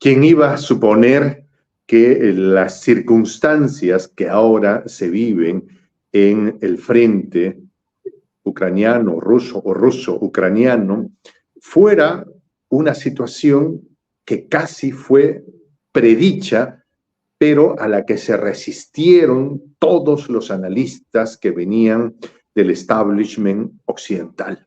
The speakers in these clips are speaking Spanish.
¿Quién iba a suponer que las circunstancias que ahora se viven en el frente ucraniano, ruso o ruso-ucraniano, fuera una situación que casi fue predicha, pero a la que se resistieron todos los analistas que venían del establishment occidental?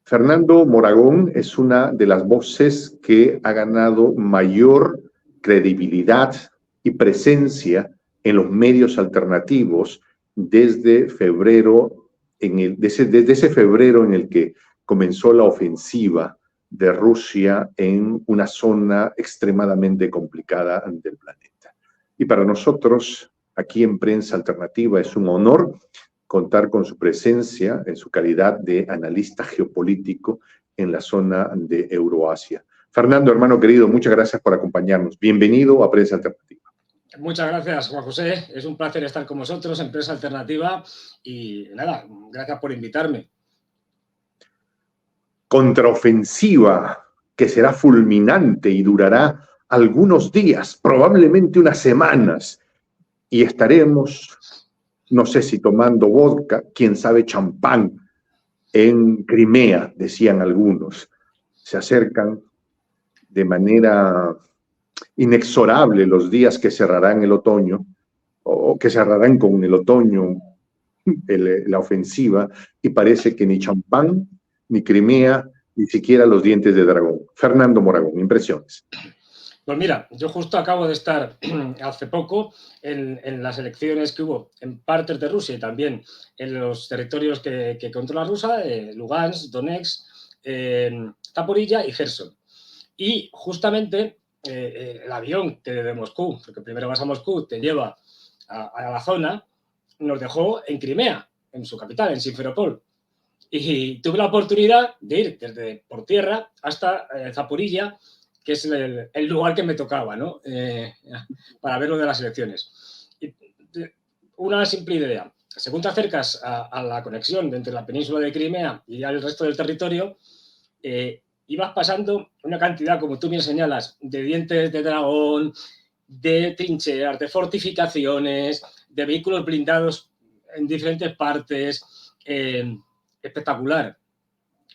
Fernando Moragón es una de las voces que ha ganado mayor credibilidad y presencia en los medios alternativos desde febrero, desde ese febrero en el que comenzó la ofensiva de Rusia en una zona extremadamente complicada del planeta. Y para nosotros, aquí en Prensa Alternativa, es un honor contar con su presencia en su calidad de analista geopolítico en la zona de Euroasia. Fernando, hermano querido, muchas gracias por acompañarnos. Bienvenido a Prensa Alternativa. Muchas gracias, Juan José. Es un placer estar con vosotros en Prensa Alternativa y nada, gracias por invitarme. Contraofensiva que será fulminante y durará algunos días, probablemente unas semanas, y estaremos, no sé si tomando vodka, quién sabe champán, en Crimea, decían algunos. Se acercan de manera inexorable los días que cerrarán el otoño, o que cerrarán con el otoño la ofensiva, y parece que ni champán, ni Crimea, ni siquiera los dientes de dragón. Fernando Moragón, impresiones. Pues mira, yo justo acabo de estar hace poco en las elecciones que hubo en partes de Rusia y también en los territorios que controla Rusia, Lugansk, Donetsk, Zaporilla y Gerson. Y justamente el avión que desde Moscú, porque primero vas a Moscú, te lleva a la zona, nos dejó en Crimea, en su capital, en Simferopol. Y tuve la oportunidad de ir desde por tierra hasta Zaporilla, que es el lugar que me tocaba, ¿no? Para ver lo de las elecciones. Y una simple idea. Según te acercas a la conexión entre la península de Crimea y el resto del territorio, ibas pasando una cantidad, como tú bien señalas, de dientes de dragón, de trincheras, de fortificaciones, de vehículos blindados en diferentes partes, espectacular.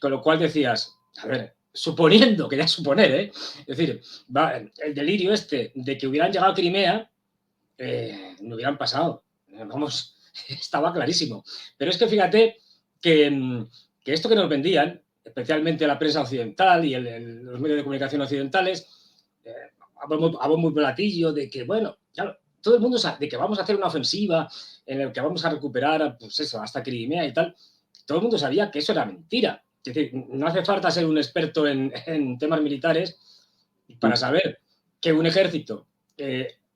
Con lo cual decías, a ver, suponiendo, que ya es suponer, es decir, el delirio este de que hubieran llegado a Crimea, no hubieran pasado. Vamos, estaba clarísimo. Pero es que fíjate que esto que nos vendían, especialmente la prensa occidental y los medios de comunicación occidentales, a bombo y platillo de que, bueno, claro, todo el mundo sabe de que vamos a hacer una ofensiva en la que vamos a recuperar, pues eso, hasta Crimea y tal. Todo el mundo sabía que eso era mentira. Es decir, no hace falta ser un experto en temas militares para saber que un ejército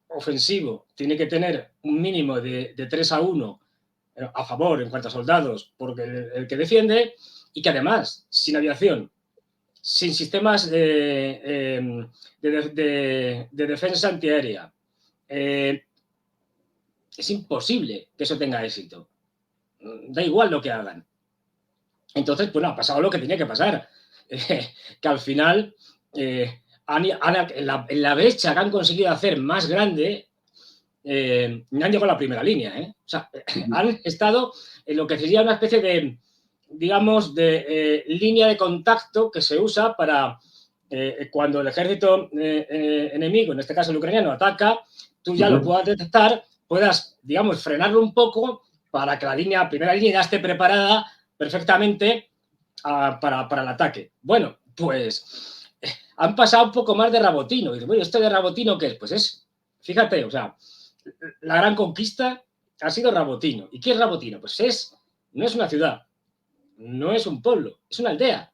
ofensivo tiene que tener un mínimo de 3-1 a favor en cuanto a soldados porque el que defiende, y que además, sin aviación, sin sistemas de defensa antiaérea, es imposible que eso tenga éxito. Da igual lo que hagan. Entonces, bueno, ha pasado lo que tenía que pasar. Que al final, en la brecha que han conseguido hacer más grande, no han llegado a la primera línea. O sea, han estado en lo que sería una especie de, digamos, de línea de contacto que se usa para cuando el ejército enemigo, en este caso el ucraniano, ataca, tú ya lo puedas detectar, puedas, digamos, frenarlo un poco para que la primera línea ya esté preparada perfectamente para el ataque. Bueno, pues han pasado un poco más de rabotino. Y bueno, ¿esto de rabotino qué es? Pues es, fíjate, o sea, la gran conquista ha sido Rabotino. ¿Y qué es Rabotino? Pues no es una ciudad, no es un pueblo, es una aldea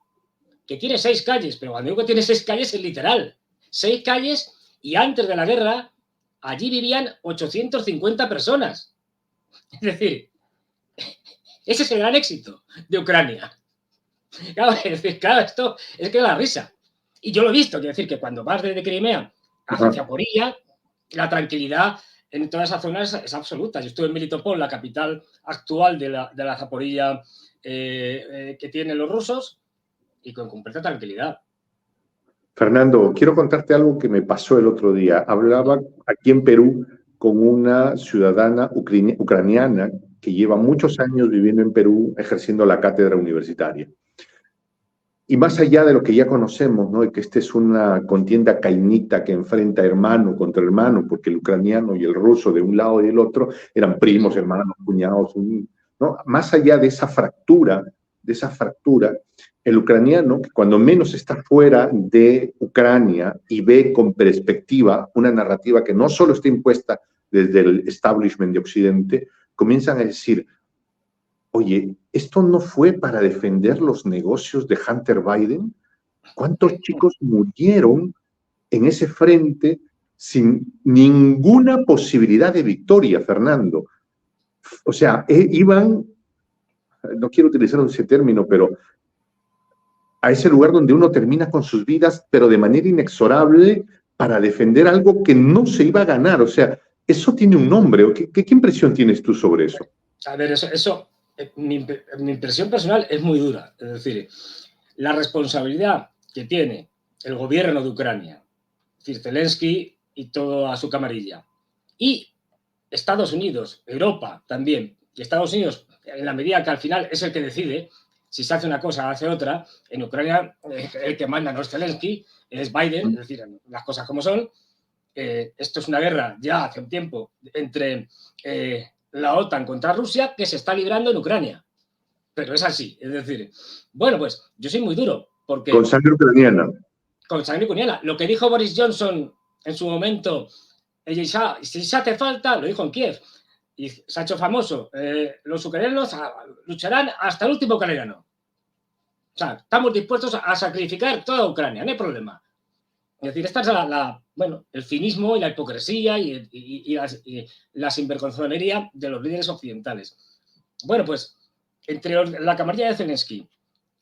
que tiene 6 calles, pero cuando digo que tiene 6 calles es literal. 6 calles, y antes de la guerra allí vivían 850 personas. Es decir, ese es el gran éxito de Ucrania. Claro, esto es que da risa. Y yo lo he visto, quiero decir que cuando vas desde Crimea hacia Zaporilla, la tranquilidad en toda esa zona es absoluta. Yo estuve en Melitopol, la capital actual de la Zaporilla que tienen los rusos, y con completa tranquilidad. Fernando, quiero contarte algo que me pasó el otro día. Hablaba aquí en Perú con una ciudadana ucraniana que lleva muchos años viviendo en Perú ejerciendo la cátedra universitaria. Y más allá de lo que ya conocemos, ¿no? De que esta es una contienda cainita que enfrenta hermano contra hermano, porque el ucraniano y el ruso de un lado y del otro eran primos, hermanos, cuñados, ¿no? Más allá de esa fractura, el ucraniano, que cuando menos está fuera de Ucrania y ve con perspectiva una narrativa que no solo está impuesta desde el establishment de Occidente, comienzan a decir, oye, ¿esto no fue para defender los negocios de Hunter Biden? ¿Cuántos chicos murieron en ese frente sin ninguna posibilidad de victoria, Fernando? O sea, iban, no quiero utilizar ese término, pero a ese lugar donde uno termina con sus vidas, pero de manera inexorable para defender algo que no se iba a ganar. O sea, eso tiene un nombre. ¿Qué impresión tienes tú sobre eso? A ver, mi impresión personal es muy dura. Es decir, la responsabilidad que tiene el gobierno de Ucrania, es decir, Zelensky y toda su camarilla, y Estados Unidos, Europa también, y Estados Unidos, en la medida que al final es el que decide si se hace una cosa o hace otra, en Ucrania el que manda no es Zelensky, es Biden, es decir, las cosas como son. Esto es una guerra ya hace un tiempo entre la OTAN contra Rusia que se está librando en Ucrania. Pero es así. Es decir, bueno, pues yo soy muy duro. Porque con sangre ucraniana. Con sangre ucraniana. Lo que dijo Boris Johnson en su momento, si se hace falta, lo dijo en Kiev, y se ha hecho famoso, los ucranianos lucharán hasta el último ucraniano. O sea, estamos dispuestos a sacrificar toda Ucrania, no hay problema. Es decir, esta es bueno, el cinismo y la hipocresía y la sinvergonzonería de los líderes occidentales. Bueno, pues, entre la camarilla de Zelensky,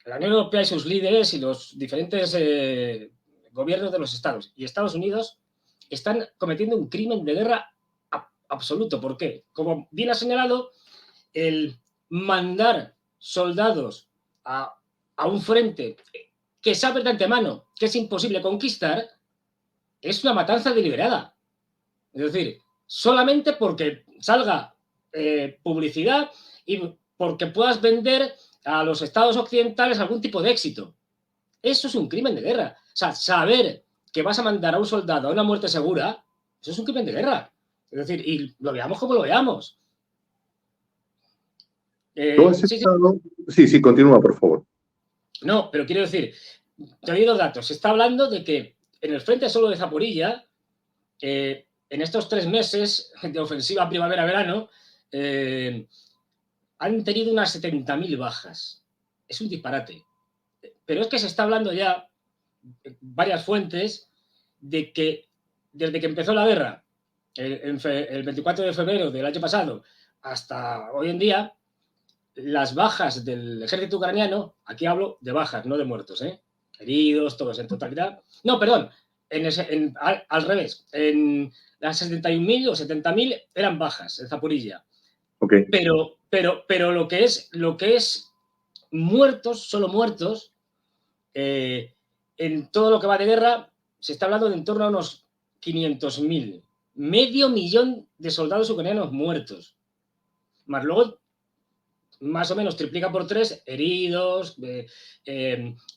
la Unión Europea y sus líderes y los diferentes gobiernos de los estados y Estados Unidos están cometiendo un crimen de guerra absoluto. ¿Por qué? Como bien ha señalado, el mandar soldados a un frente que sabes de antemano que es imposible conquistar, es una matanza deliberada. Es decir, solamente porque salga publicidad y porque puedas vender a los estados occidentales algún tipo de éxito. Eso es un crimen de guerra. O sea, saber que vas a mandar a un soldado a una muerte segura, eso es un crimen de guerra. Es decir, y lo veamos como lo veamos. Sí, continúa, por favor. No, pero quiero decir, te doy los datos. Se está hablando de que en el frente solo de Zaporilla, en estos 3 meses de ofensiva primavera-verano, han tenido unas 70.000 bajas. Es un disparate. Pero es que se está hablando ya, varias fuentes, de que desde que empezó la guerra, el 24 de febrero del año pasado, hasta hoy en día, las bajas del ejército ucraniano, aquí hablo de bajas, no de muertos, heridos, todos en totalidad. No, perdón, al revés, en las 71.000 o 70.000 eran bajas en Zaporilla. Okay. Pero lo que es muertos, solo muertos, en todo lo que va de guerra, se está hablando de en torno a unos 500.000. Medio millón de soldados ucranianos muertos. Más luego, más o menos triplica por 3 heridos,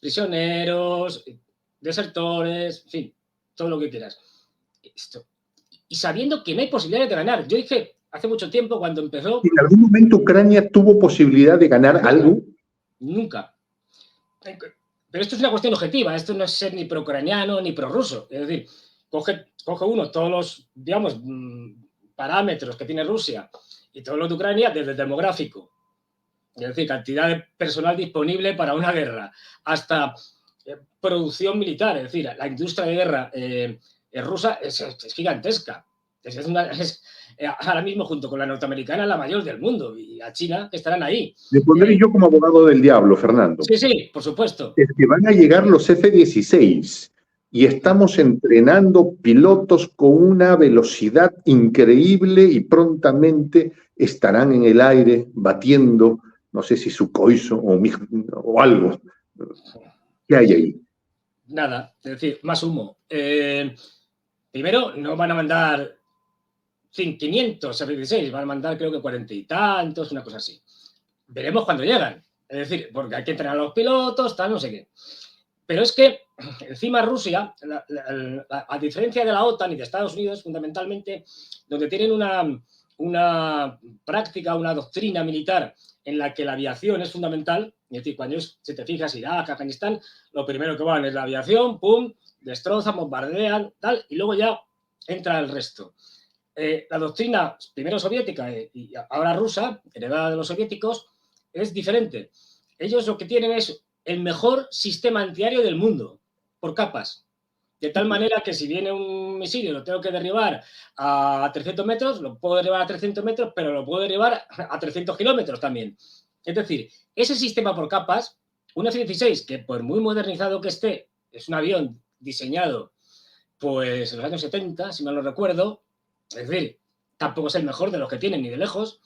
prisioneros, desertores, en fin, todo lo que quieras. Y sabiendo que no hay posibilidades de ganar. Yo dije hace mucho tiempo, cuando empezó... ¿En algún momento Ucrania tuvo posibilidad de ganar algo? Nunca. Pero esto es una cuestión objetiva. Esto no es ser ni pro-ucraniano ni pro-ruso. Es decir, coge uno todos los, digamos, parámetros que tiene Rusia y todos los de Ucrania desde el demográfico. Es decir, cantidad de personal disponible para una guerra, hasta producción militar. Es decir, la industria de guerra rusa es gigantesca. Es ahora mismo, junto con la norteamericana, la mayor del mundo, y a China, que estarán ahí. Me pondré yo como abogado del diablo, Fernando. Sí, por supuesto. Es que van a llegar los F-16 y estamos entrenando pilotos con una velocidad increíble y prontamente estarán en el aire batiendo, no sé si Sukhoi o algo. ¿Qué hay ahí? nada, es decir, más humo. Primero, no van a mandar 500 F-16, van a mandar creo que 40 y tantos, una cosa así. Veremos cuando llegan. Es decir, porque hay que entrenar a los pilotos, tal, no sé qué. Pero es que encima Rusia, a diferencia de la OTAN y de Estados Unidos, fundamentalmente, donde tienen una práctica, una doctrina militar en la que la aviación es fundamental, es decir, cuando si te fijas, Irak, Afganistán, lo primero que van es la aviación, pum, destrozan, bombardean, tal, y luego ya entra el resto. La doctrina, primero soviética y ahora rusa, heredada de los soviéticos, es diferente. Ellos lo que tienen es el mejor sistema antiaéreo del mundo, por capas. De tal manera que si viene un misil y lo tengo que derribar a 300 metros, lo puedo derribar a 300 metros, pero lo puedo derribar a 300 kilómetros también. Es decir, ese sistema por capas, un F-16, que por muy modernizado que esté, es un avión diseñado pues en los años 70, si mal no recuerdo, es decir, tampoco es el mejor de los que tienen ni de lejos,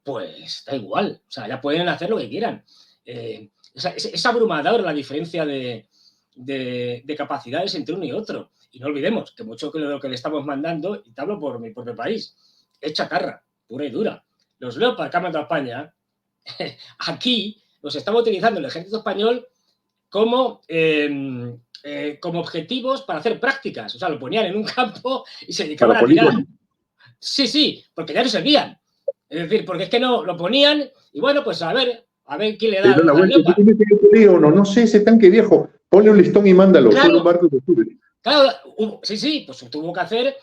pues da igual, o sea, ya pueden hacer lo que quieran. Es abrumador la diferencia de capacidades entre uno y otro. Y no olvidemos que mucho de lo que le estamos mandando, y te hablo por mi propio país, es chatarra, pura y dura. Los Leopard que han mandado a España, aquí los estaba utilizando el ejército español como objetivos para hacer prácticas. O sea, lo ponían en un campo y se dedicaban a tirar. Sí, sí, porque ya no servían. Es decir, porque es que no lo ponían y bueno, pues a ver quién le da la vuelta. No sé, ese tanque viejo, ponle un listón y mándalo. Claro, solo un barco de claro, sí, pues tuvo que hacer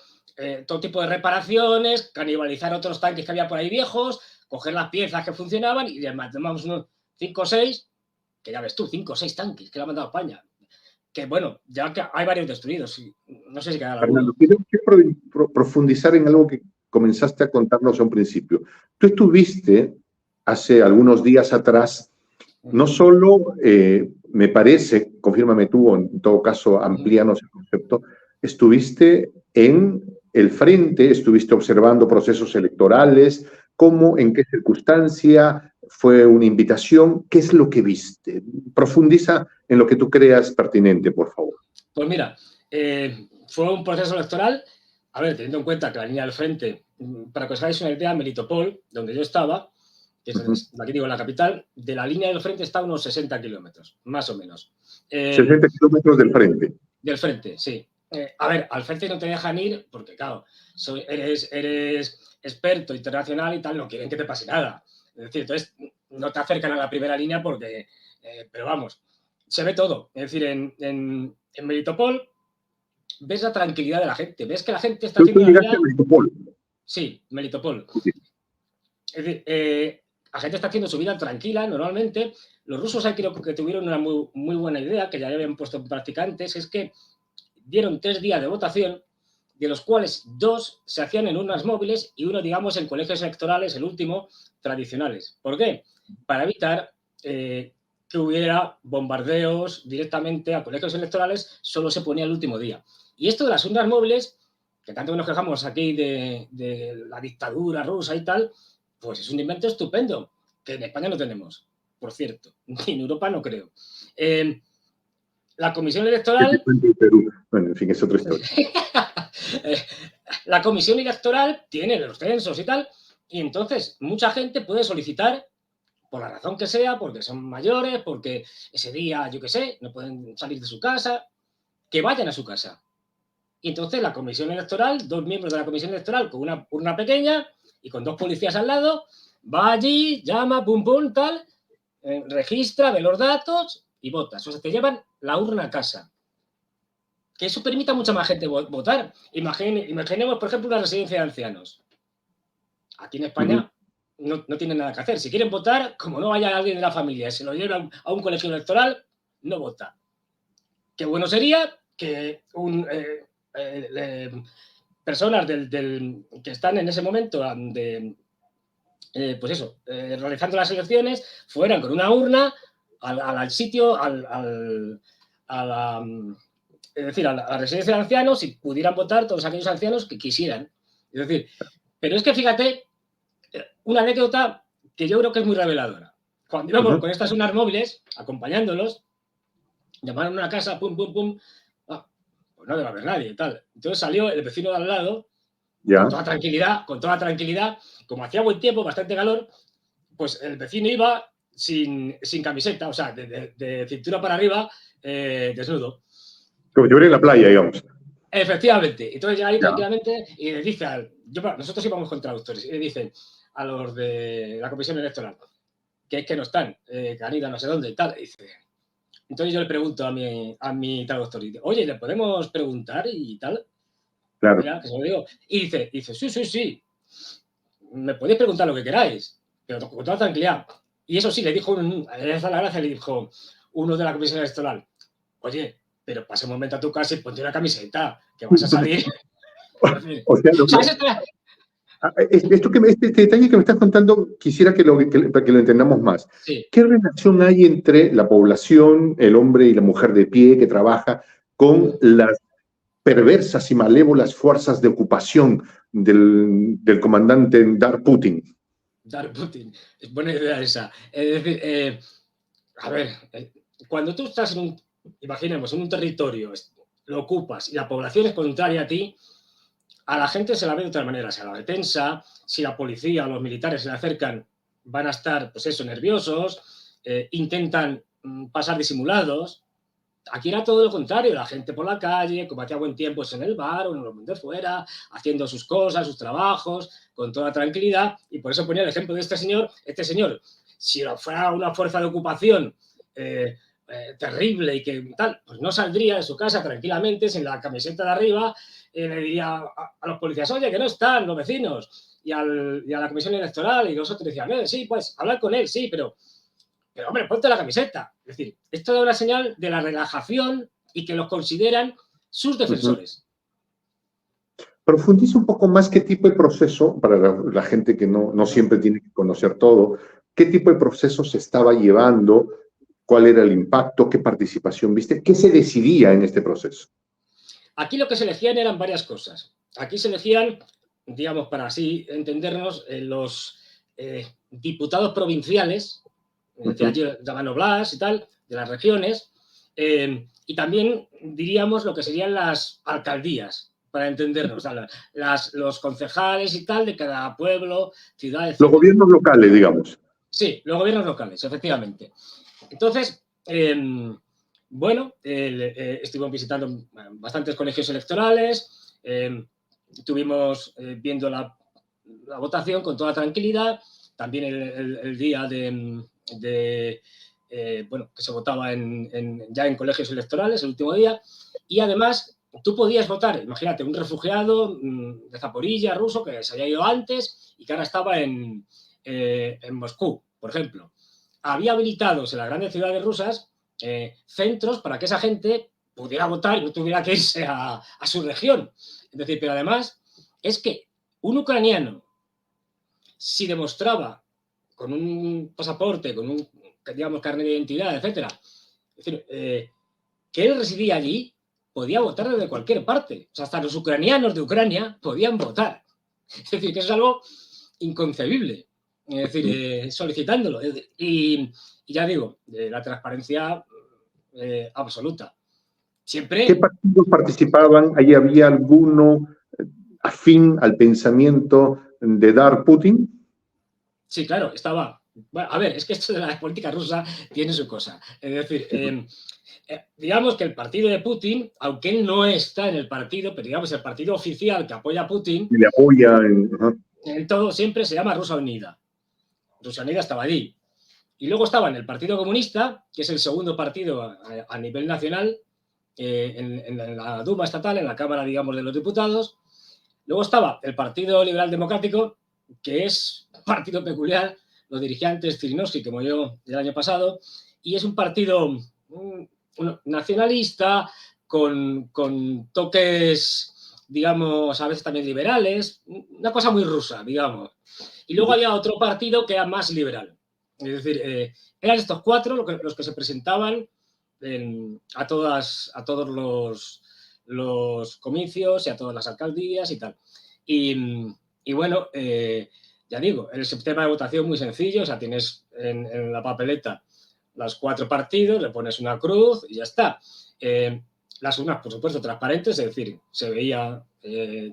todo tipo de reparaciones, canibalizar otros tanques que había por ahí viejos, coger las piezas que funcionaban y además tomamos unos 5 o 6, que ya ves tú, 5 o 6 tanques que le ha mandado a España. Que bueno, ya que hay varios destruidos, no sé si queda alguno. Fernando, quiero profundizar en algo que comenzaste a contarnos a un principio. Tú estuviste hace algunos días atrás, no solo, me parece, confírmame tú, o en todo caso amplíanos el concepto, estuviste en el frente, estuviste observando procesos electorales, cómo, en qué circunstancia, fue una invitación, ¿qué es lo que viste? Profundiza en lo que tú creas pertinente, por favor. Pues mira, fue un proceso electoral, a ver, teniendo en cuenta que la línea del frente, para que os hagáis una idea, Melitopol, donde yo estaba, que es aquí digo la capital, de la línea del frente está a unos 60 kilómetros, más o menos. 60 kilómetros del frente. Del frente, sí. A ver, al frente no te dejan ir porque, claro, eres experto internacional y tal, no quieren que te pase nada. Es decir, entonces no te acercan a la primera línea porque, pero vamos, se ve todo. Es decir, en Melitopol ves la tranquilidad de la gente, ves que la gente está haciendo... ¿Tú llegaste a Melitopol? Sí, Melitopol. Sí. Es decir, la gente está haciendo su vida tranquila, normalmente. Los rusos creo que tuvieron una muy buena idea, que ya habían puesto en práctica antes, es que dieron 3 días de votación, de los cuales 2 se hacían en urnas móviles y 1, digamos, en colegios electorales, el último, tradicionales. ¿Por qué? Para evitar que hubiera bombardeos directamente a colegios electorales, solo se ponía el último día. Y esto de las urnas móviles, que tanto nos quejamos aquí de la dictadura rusa y tal, pues es un invento estupendo, que en España no tenemos, por cierto, ni en Europa no creo. La comisión electoral... Bueno, en fin, es otra historia. La comisión electoral tiene los censos y tal, y entonces mucha gente puede solicitar, por la razón que sea, porque son mayores, porque ese día, yo qué sé, no pueden salir de su casa, que vayan a su casa. Y entonces la comisión electoral, 2 miembros de la comisión electoral con una urna pequeña y con 2 policías al lado, va allí, llama, pum, pum, tal, registra, ve los datos y votas. O sea, te llevan la urna a casa. Que eso permita a mucha más gente votar. Imaginemos, por ejemplo, una residencia de ancianos. Aquí en España no tienen nada que hacer. Si quieren votar, como no vaya alguien de la familia y se lo llevan a un colegio electoral, no vota. Qué bueno sería que personas que están en ese momento pues eso, realizando las elecciones, fueran con una urna al sitio, es decir, a la residencia de ancianos y pudieran votar todos aquellos ancianos que quisieran. Es decir, pero es que fíjate, una anécdota que yo creo que es muy reveladora. Cuando íbamos con estas urnas móviles, acompañándolos, Llamaron a una casa, pum, pum, pum. Ah, pues no debe haber nadie y tal. Entonces salió el vecino de al lado Ya. con toda tranquilidad, como hacía buen tiempo, bastante calor, pues el vecino iba sin camiseta, o sea, de cintura para arriba, desnudo. Como si fuera en la playa, digamos. Efectivamente. Entonces ya ahí Ya. tranquilamente y le dice nosotros íbamos con traductores y le dicen a los de la comisión electoral que es que no están, que han ido a no sé dónde y tal. Y dice, entonces yo le pregunto a mi traductor, y dice, oye, ¿le podemos preguntar y tal? Claro. Mira, que se lo digo. Y dice, sí, sí, sí, me podéis preguntar lo que queráis, pero con toda tranquilidad. Y eso sí, le dijo, le da la gracia, le dijo uno de la comisión electoral, oye, pero pasa un momento a tu casa y ponte una camiseta, que vas a salir. O sea, O sea, eso este detalle que me estás contando, quisiera para que lo entendamos más. sí. ¿Qué relación hay entre la población, el hombre y la mujer de pie que trabaja, con las perversas y malévolas fuerzas de ocupación del comandante Dar Putin? Dar Putin. Es buena idea esa. Es decir, a ver, cuando tú estás imaginemos, en un territorio, lo ocupas y la población es contraria a ti, a la gente se la ve de otra manera, se la ve tensa, si la policía o los militares se le acercan, van a estar, pues eso, nerviosos, intentan pasar disimulados. Aquí era todo lo contrario, la gente por la calle, como hacía buen tiempo, es en el bar o en de fuera, haciendo sus cosas, sus trabajos, con toda tranquilidad, y por eso ponía el ejemplo de este señor, si fuera una fuerza de ocupación terrible y que tal, pues no saldría de su casa tranquilamente, sin la camiseta de arriba, le diría a los policías, oye, que no están los vecinos, y a la comisión electoral, y los otros decían, sí, pues, hablar con él, sí, pero hombre, ponte la camiseta. Es decir, esto da una señal de la relajación y que los consideran sus Ujú. defensores. Profundiza un poco más qué tipo de proceso, para la gente que no siempre tiene que conocer todo, qué tipo de proceso se estaba llevando, cuál era el impacto, qué participación viste, qué se decidía en este proceso. Aquí lo que se elegían eran varias cosas. Aquí se elegían, digamos, para así entendernos, los diputados provinciales, es decir, Ujú. allí llaman Blas y tal, de las regiones, y también diríamos lo que serían las alcaldías, para entendernos, o sea, los concejales y tal de cada pueblo, ciudad, Los etcétera. gobiernos locales, digamos. Sí, los gobiernos locales, efectivamente. Entonces, bueno, estuvimos visitando bastantes colegios electorales, estuvimos viendo la votación con toda tranquilidad, también el día bueno, que se votaba ya en colegios electorales, el último día, y además tú podías votar, imagínate, un refugiado de Zaporilla, ruso, que se había ido antes y que ahora estaba en Moscú, por ejemplo. Había habilitados en las grandes ciudades rusas centros para que esa gente pudiera votar y no tuviera que irse a su región. Es decir, pero además es que un ucraniano, si demostraba con un pasaporte, con un, digamos, carnet de identidad, etcétera, es decir, que él residía allí, podía votar desde cualquier parte. O sea, hasta los ucranianos de Ucrania podían votar. Es decir, que eso es algo inconcebible. Es decir, solicitándolo. Y ya digo, la transparencia absoluta. ¿Qué Siempre, partidos participaban? ¿Ahí había alguno afín al pensamiento de Dar Putin? sí, claro, estaba. Bueno, a ver, es que esto de la política rusa tiene su cosa. Es decir, digamos que el partido de Putin, aunque él no está en el partido, pero digamos el partido oficial que apoya a Putin, Y le apoya en todo siempre se llama Rusia Unida. Rusia Unida estaba allí. Y luego estaba en el Partido Comunista, que es el segundo partido a nivel nacional, en la Duma estatal, en la Cámara, digamos, de los Diputados. Luego estaba el Partido Liberal Democrático, que es un partido peculiar, lo dirigía antes Zirinovsky, como yo el año pasado, y es un partido nacionalista, con toques, digamos, a veces también liberales, una cosa muy rusa, digamos. Y luego había otro partido que era más liberal. Es decir, eran estos cuatro los que se presentaban a todos los comicios y a todas las alcaldías y tal. Y bueno, ya digo, el sistema de votación muy sencillo, o sea, tienes en la papeleta los 4 partidos, le pones una cruz y ya está. Las urnas, por supuesto, transparentes, es decir, se veía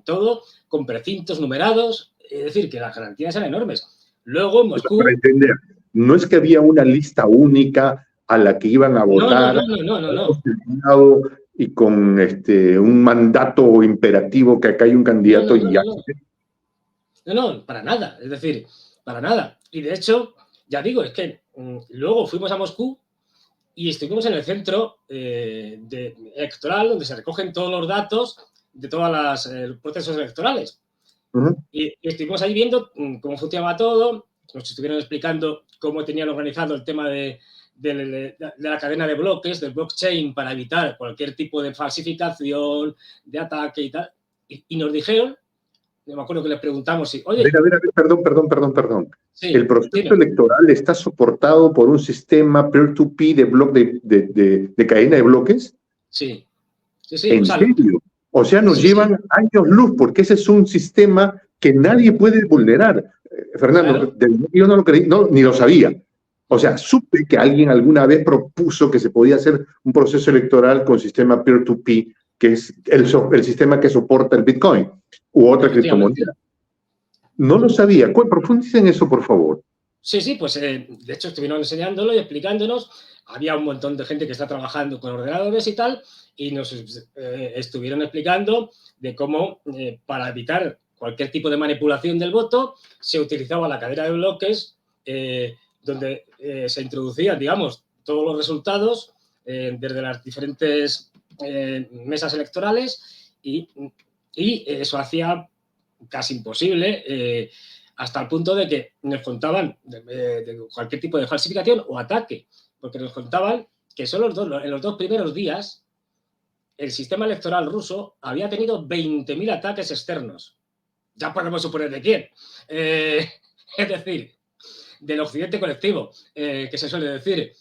todo, con precintos numerados, es decir, que las garantías eran enormes. Luego en Moscú... Para entender, no es que había una lista única a la que iban a votar, no. Y con un mandato imperativo que acá hay un candidato y ya. No, para nada, es decir, para nada. Y de hecho, ya digo, es que luego fuimos a Moscú y estuvimos en el centro electoral donde se recogen todos los datos de todos los procesos electorales. Y estuvimos ahí viendo cómo funcionaba todo, nos estuvieron explicando cómo tenían organizado el tema de la cadena de bloques, del blockchain, para evitar cualquier tipo de falsificación, de ataque y tal. Y nos dijeron, yo me acuerdo que les preguntamos si, oye... A ver, perdón. Sí, el proceso electoral está soportado por un sistema peer-to-peer de cadena de bloques. Sí. ¿En serio? O sea, nos llevan años luz, porque ese es un sistema que nadie puede vulnerar. Fernando, claro. Yo no lo creí, ni lo sabía. O sea, supe que alguien alguna vez propuso que se podía hacer un proceso electoral con sistema peer-to-peer, que es el sistema que soporta el Bitcoin u otra criptomoneda. No lo sabía. Profundicen eso, por favor. Sí, pues de hecho estuvieron enseñándolo y explicándonos. Había un montón de gente que está trabajando con ordenadores y tal, y nos estuvieron explicando de cómo, para evitar cualquier tipo de manipulación del voto, se utilizaba la cadena de bloques, donde se introducían, digamos, todos los resultados desde las diferentes mesas electorales, y eso hacía casi imposible, hasta el punto de que nos contaban de cualquier tipo de falsificación o ataque, porque nos contaban que solo en los 2 primeros días el sistema electoral ruso había tenido 20.000 ataques externos. Ya podemos suponer de quién. Es decir, del occidente colectivo, que se suele decir.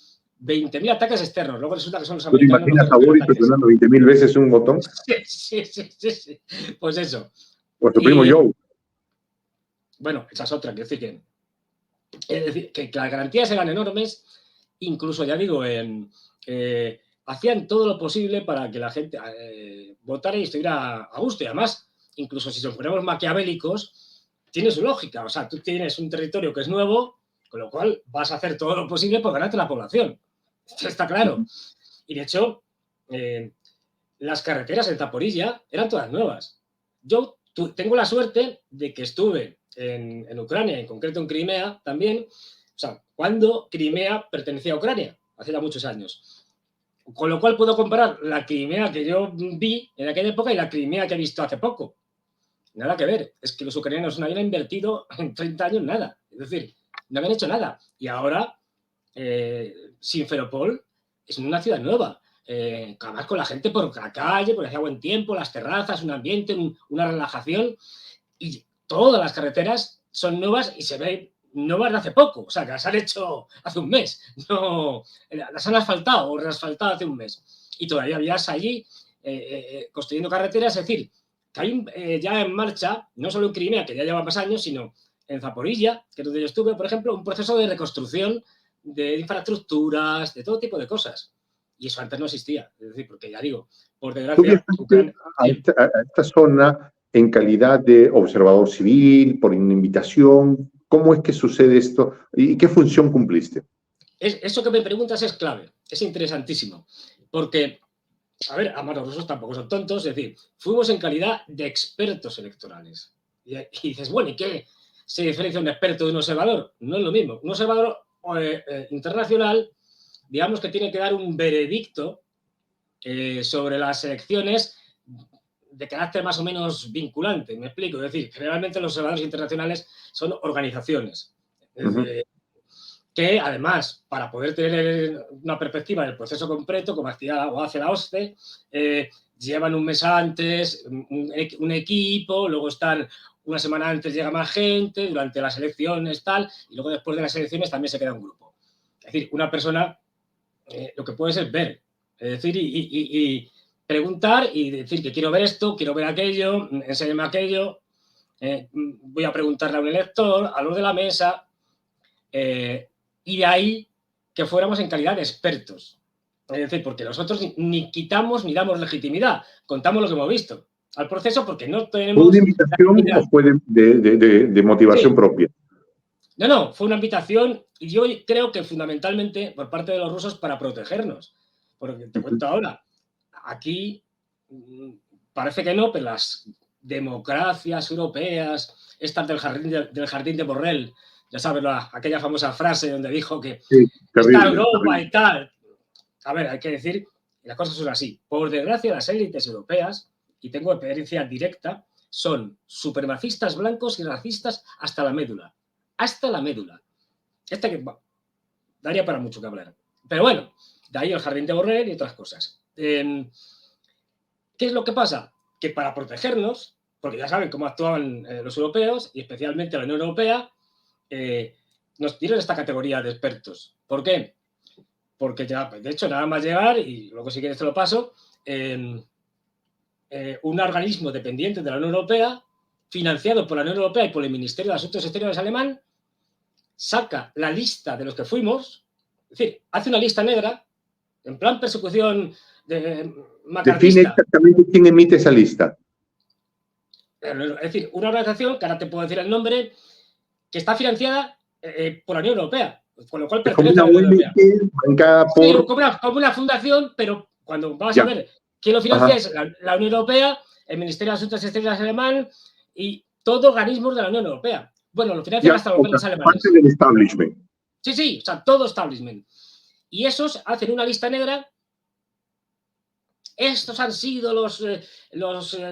20.000 ataques externos. Luego resulta que son los americanos. ¿Te imaginas a Boris presionando 20.000 veces un botón? Sí. Pues eso. Pues tu primo Joe. Bueno, esa es otra. Es decir, que las garantías eran enormes. Incluso, ya digo, hacían todo lo posible para que la gente votara y estuviera a gusto. Y además, incluso si nos ponemos maquiavélicos, tiene su lógica. O sea, tú tienes un territorio que es nuevo, con lo cual vas a hacer todo lo posible por ganarte la población. Esto está claro. Y de hecho, las carreteras en Zaporilla eran todas nuevas. Yo tengo la suerte de que estuve en Ucrania, en concreto en Crimea también, o sea, cuando Crimea pertenecía a Ucrania, hace ya muchos años. Con lo cual puedo comparar la Crimea que yo vi en aquella época y la Crimea que he visto hace poco. Nada que ver. Es que los ucranianos no habían invertido en 30 años nada. Es decir, no habían hecho nada. Y ahora, Simferopol es una ciudad nueva. Además con la gente por la calle, porque hacía buen tiempo, las terrazas, un ambiente, una relajación. Y todas las carreteras son nuevas y se ven nuevas de hace poco. O sea, que las han hecho hace un mes. No, las han asfaltado o reasfaltado hace un mes. Y todavía habías allí construyendo carreteras. Es decir, que hay ya en marcha, no solo en Crimea, que ya lleva más años, sino en Zaporilla, que es donde yo estuve, por ejemplo, un proceso de reconstrucción de infraestructuras, de todo tipo de cosas. Y eso antes no existía. Es decir, porque ya digo, por desgracia... a esta zona en calidad de observador civil, por una invitación. ¿Cómo es que sucede esto? ¿Y qué función cumpliste? Eso que me preguntas es clave, es interesantísimo. Porque, a ver, además los rusos tampoco son tontos, es decir, fuimos en calidad de expertos electorales. Y dices, bueno, ¿y qué se diferencia un experto de un observador? No es lo mismo. Un observador internacional, digamos que tiene que dar un veredicto sobre las elecciones de carácter más o menos vinculante, me explico. Es decir, generalmente los observadores internacionales son organizaciones que, además, para poder tener una perspectiva del proceso completo, como hace la OSCE, llevan un mes antes un equipo, luego están una semana antes, llega más gente, durante las elecciones, tal, y luego después de las elecciones también se queda un grupo. Es decir, una persona lo que puedes es ver, es decir, y preguntar y decir que quiero ver esto, quiero ver aquello, enséñame aquello, voy a preguntarle a un elector, a los de la mesa, y de ahí que fuéramos en calidad de expertos. Es decir, porque nosotros ni quitamos ni damos legitimidad, contamos lo que hemos visto al proceso porque no tenemos... ¿Fue una invitación o fue de motivación propia? No, fue una invitación y yo creo que fundamentalmente por parte de los rusos para protegernos. Porque te cuento ahora, aquí parece que no, pero las democracias europeas, estas del jardín de Borrell, ya sabes, aquella famosa frase donde dijo que está Europa y tal. A ver, hay que decir, las cosas son así. Por desgracia, las élites europeas, y tengo experiencia directa, son supremacistas blancos y racistas hasta la médula. Hasta la médula. Que daría para mucho que hablar. Pero bueno, de ahí el jardín de Borrell y otras cosas. ¿Qué es lo que pasa? Que para protegernos, porque ya saben cómo actuaban los europeos, y especialmente la Unión Europea, nos dieron esta categoría de expertos. ¿Por qué? Porque ya, de hecho, nada más llegar, y luego si quieres te lo paso, un organismo dependiente de la Unión Europea, financiado por la Unión Europea y por el Ministerio de Asuntos Exteriores alemán, saca la lista de los que fuimos, es decir, hace una lista negra, en plan persecución macartista. Define exactamente quién emite esa lista. Es decir, una organización, que ahora te puedo decir el nombre, que está financiada por la Unión Europea, con lo cual pertenece a la Unión Europea. Sí, como una fundación, pero cuando vas a ver quién lo financia es la Unión Europea, el Ministerio de Asuntos Exteriores alemán y todos organismos de la Unión Europea. Bueno, lo financian hasta los gobiernos alemanes. Parte del establishment. Sí, o sea, todo establishment. Y esos hacen una lista negra. Estos han sido los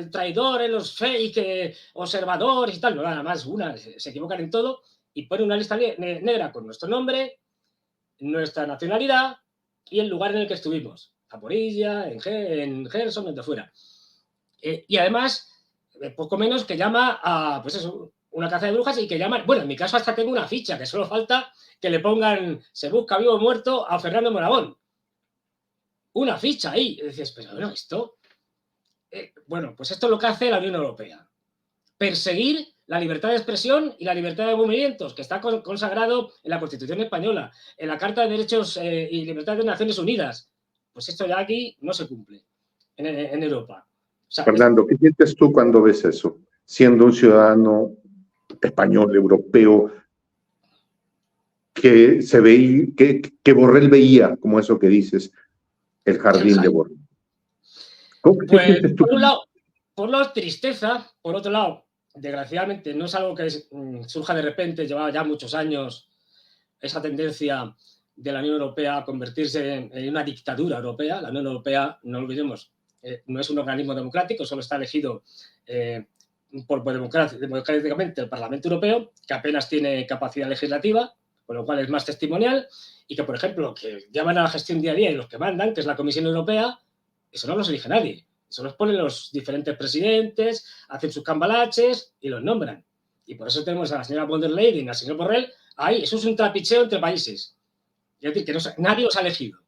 traidores, los fake observadores y tal. No, nada más, se equivocan en todo y ponen una lista negra con nuestro nombre, nuestra nacionalidad y el lugar en el que estuvimos. Zaporizhia, en Gerson, donde fuera. Y además, poco menos que llama a, pues eso, una caza de brujas y que llaman, bueno, en mi caso hasta tengo una ficha, que solo falta que le pongan, se busca vivo o muerto a Fernando Moragón. Una ficha ahí. Y dices, pero bueno, esto... bueno, pues esto es lo que hace la Unión Europea. Perseguir la libertad de expresión y la libertad de movimientos, que está consagrado en la Constitución española, en la Carta de Derechos y Libertades de Naciones Unidas. Pues esto ya aquí no se cumple en Europa. O sea, Fernando, ¿qué sientes tú cuando ves eso? Siendo un ciudadano español, europeo, que se veía, que Borrell veía, como eso que dices, el jardín de Borrell. Pues, sientes tú? Por un lado, tristeza, por otro lado, desgraciadamente, no es algo que surja de repente, llevaba ya muchos años esa tendencia de la Unión Europea a convertirse en una dictadura europea. La Unión Europea, no olvidemos, no es un organismo democrático, solo está elegido democráticamente el Parlamento Europeo, que apenas tiene capacidad legislativa, con lo cual es más testimonial, y que, por ejemplo, que llaman a la gestión día a día y los que mandan, que es la Comisión Europea, eso no los elige nadie. Eso los ponen los diferentes presidentes, hacen sus cambalaches y los nombran. Y por eso tenemos a la señora von der Leyen y al señor Borrell ahí. Eso es un trapicheo entre países. Es decir, que nadie los ha elegido.